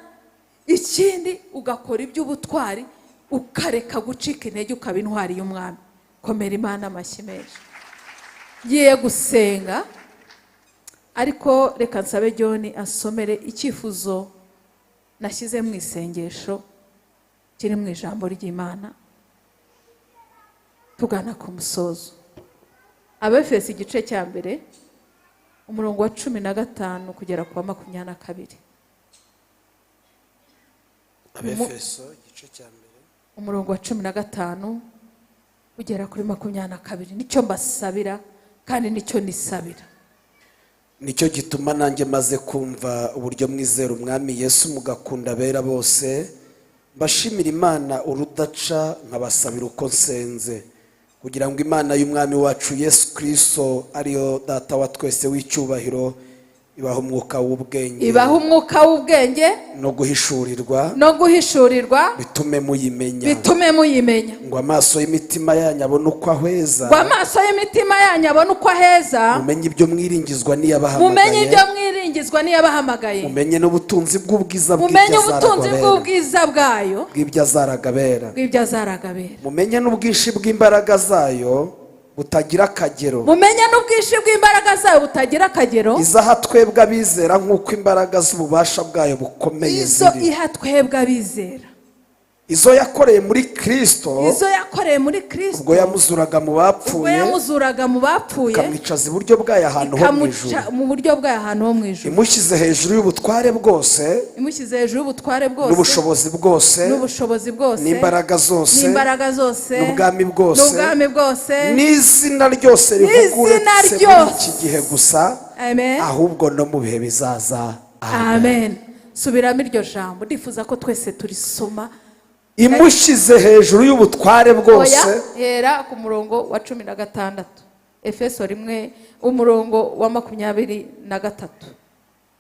Ikindi, ugakora iby'ubutwari, ukareka gucika intege, ukaba intwari y'Umwami. Komera Imana amashyi menshi. Ngiye gusenga, ariko reka nsabe John asomere icyifuzo nashyize mu isengesho kiri mu ijambo ry'Imana tugana ku musozo. Abefeso igice cya mbere umurongo wa 15 kugera ku wa 22. Abefeso igice cya mbere umurongo wa 15 kugera kuri 22. Nicyo mbasabira kandi nicyo nisabira. Nicyo gituma nanjye maze kumva uburyo mwizera Umwami Yesu mugakunda abera bose, mbashimira Imana urudaca, nkabasabira uko nsenze, kugira ngo Imana y'Umwami wacu Yesu Kristo ariyo Data wa twese w'icyubahiro, ibaho umwuka w'ubwenge, ibaho umwuka w'ubwenge no guhishurirwa, bitume muyimenya, ngo amaso y'imitima yanyu abone uko aheza, mumenye ibyo mwiringizwa n'iyabahamagaye, mumenye n'ubutunzi bw'ubwiza bwayo bw'ibyo azaragabera, mumenye n'ubwinshi bw'imbaraga zayo butagira akagero, izaha twebwe abizera nk'uko imbaraga z'ububasha bwayo bukomeye ziri, izo yakoreye muri Kristo ubwo yamuzuraga mu bapfuye, ikamwicaza iburyo bwayo ahantu ho mu ijuru, imushyize hejuru y'ubutware bwose n'ubushobozi bwose n'imbaraga zose n'ubwami bwose n'izina ryose rivuga uretse muri iki gihe gusa, ahubwo no mu bihe bizaza. Amen. Subiramo iryo jambo, ndifuza ko twese turisoma. Imushyize hejuru y'ubutware bwose. Hera ku murongo wa 16. Efeso 1 umurongo wa 23.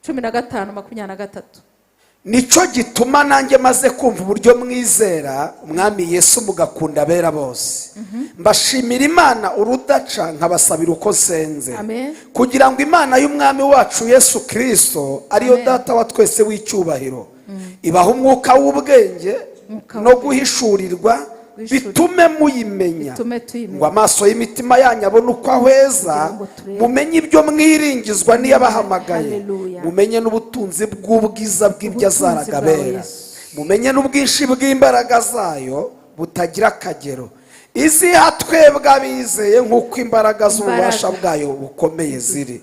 15:23. Nicyo gituma nanjye maze kumva uburyo mwizera Umwami Yesu mugakunda abera bose, mbashimira Imana urudaca, nkabasabira uko nsenze, kugira ngo Imana y'Umwami wacu Yesu Kristo ariyo Data wa twese w'icyubahiro, ibaho umwuka w'ubwenge no guhishurirwa, bitume muyimenya, ngo amaso y'imitima yanyu abone uko ahweza, mumenye ibyo mwiringizwa n'iyabahamagaye, mumenye n'ubutunzi bw'ubwiza bw'ibyo azaragabera, mumenye n'ubwinshi bw'imbaraga zayo butagira akagero, iziha twebwe abizeye nk'uko imbaraga z'ububasha bwayo bukomeye ziri.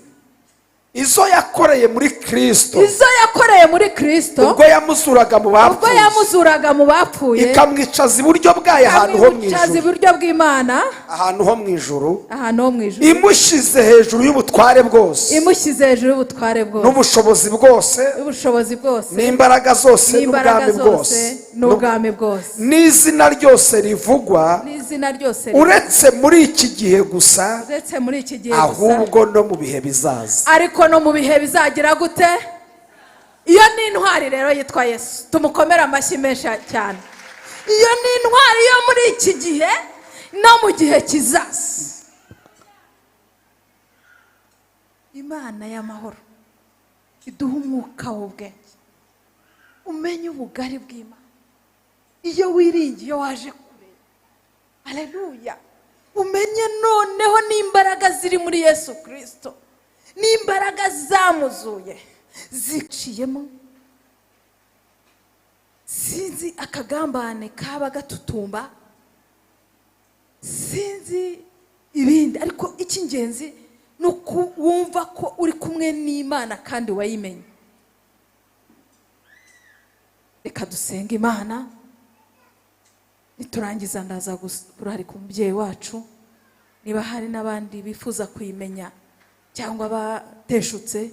Izo yakoreye muri Kristo, ubwo yamuzuraga mu bapfuye, ikamwicaza iburyo bwayo ahantu ho mu ijuru, imushyize hejuru y'ubutware bwose n'ubushobozi bwose n'imbaraga zose n'ubwami bwose n'izina ryose rivugwa, uretse muri iki gihe gusa, ahubwo no mu bihe bizaza. Ariko no mu bihe bizagira gute? Iyo ni intwari rero yitwa Yesu, tumukomera amashyi menshi cyane. Iyo ni intwari yo muri iki gihe no mu gihe kizaza. Imana y'amahoro iduha umwuka w'ubwenge, umenye ubugari bw'Imana. Iyo wiringiye waje kure, haleluya, umenye noneho n'imbaraga ziri muri Yesu Kristo, n'imbaraga zamuzuye ziciyemo. Sinzi akagambane kaba gatutumba, sinzi ibindi, ariko icy'ingenzi ni wumva ko uri kumwe n'Imana kandi wayimenye. Reka dusenga Imana, niturangiza ndaza kurarika umubyeyi wacu, niba hari n'abandi bifuza kuyimenya cyangwa bateshutse,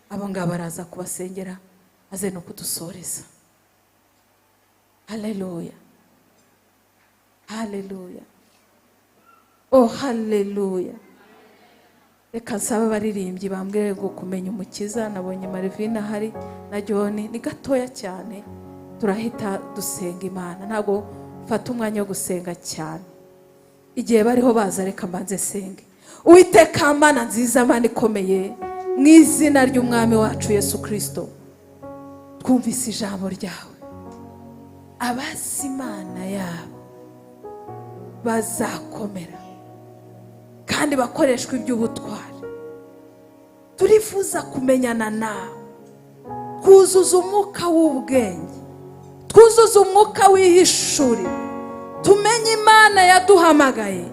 abo ngabo baraza kubasengera aze no kudusoreza. Haleluya, haleluya, oh haleluya. Reka nsaba abaririmbyi bambwire ngo kumenya umukiza. Nabonye Marivina hari na John, ni gatoya cyane, turahita dusenga Imana. Ntabwo fata umwanya wo gusenga cyane, igihe bariho baza reka mbanze senge. Uwiteka Mana nziza, Mana ikomeye, mu izina ry'umwami wacu Yesu Kristo, twumvise ijambo ryawe. Abazi Imana yabo bazakomera kandi bakoreshwa iby'ubutwari. Turifuza kumenyana nawe, twuzuza umwuka w'ubwenge, twuzuza umwuka w'ihishuri, tumenye Imana yaduhamagaye,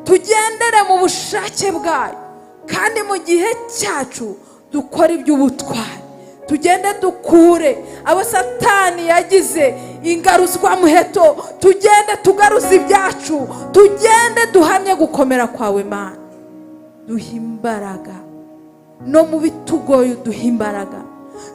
tugendere mu bushake bwayo, kandi mu gihe cyacu dukora iby'ubutwari. Tugende dukure abo Satani yagize ingaruzwa muheto, tugende tugaruza ibyacu, tugende duhamye gukomera kwawe Mana. Duhimbaraga no mu bitugoye, duhimbaraga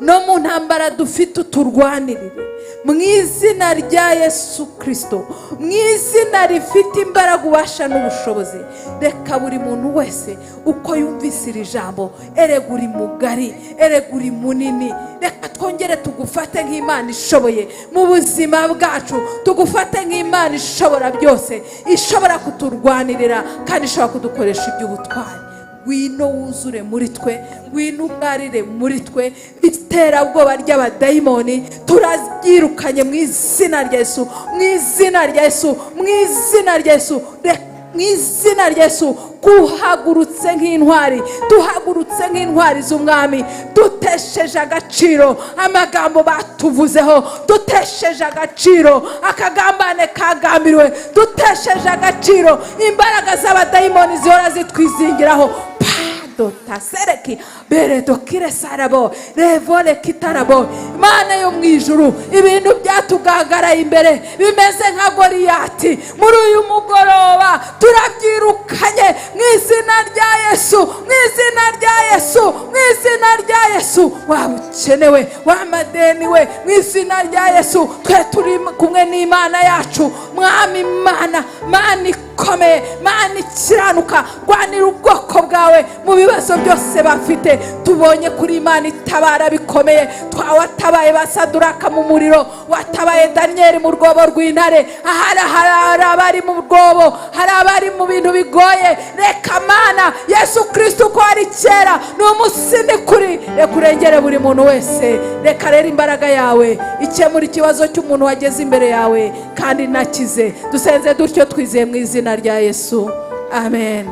no mu ntambara dufite, uturwanirire mu izina rya Yesu Kristo, mu izina rifite imbaraga, ubasha n'ubushobozi. Reka buri muntu wese uko yumvise iri jambo, erega uri mugari, erega uri munini. Reka twongere tugufate nk'Imana ishoboye mu buzima bwacu, tugufate nk'Imana ishobora byose, ishobora kuturwanirira kandi ishobora kudukoresha iby'ubutwari. Wino wuzure muri twe, wino ubwarire muri twe, iterabwoba ry'abadayimoni turaryirukanye mu izina rya Yesu, mu izina rya Yesu, mu izina rya Yesu, mu izina rya Yesu. Kuhagurutse nk'intwari, tuhagurutse nk'intwari z'umwami, dutesheje agaciro amagambo batuvuzeho, dutesheje agaciro akagambane kagambiriwe, dutesheje agaciro imbaraga z'abadayimoni zihora zitwizingiraho. Tasereki beredo kire sarabo revole kitarabo. Mana yo mu ijuru, ibintu byatugagaraye imbere bimeze nka Goliyati, muri uyu mugoroba turabyirukanye mu izina rya Yesu, mu izina rya Yesu, mu izina rya Yesu. Waba ukenewe, wamadeni we, mu izina rya Yesu, twe turi kumwe n'Imana yacu. Mwami Mana, Mana ikomeye, Mana ikiranuka, rwanira ubwoko bwawe mu bibazo byose bafite, tubonye kuri Imana itabara bikomeye. Watabaye ba Saduraka mu muriro, watabaye Daniyeli mu rwobo rw'intare. Hari abari mu rwobo, hari abari mu bintu bigoye. Reka Mana Yesu Kristo ko ari kera ni umusini kuri, reka urengere buri muntu wese. Reka rero imbaraga yawe ikemura ikibazo cy'umuntu wageze imbere yawe kandi nakize. Dusenze dutyo twizeye mu izina rya Yesu, amen.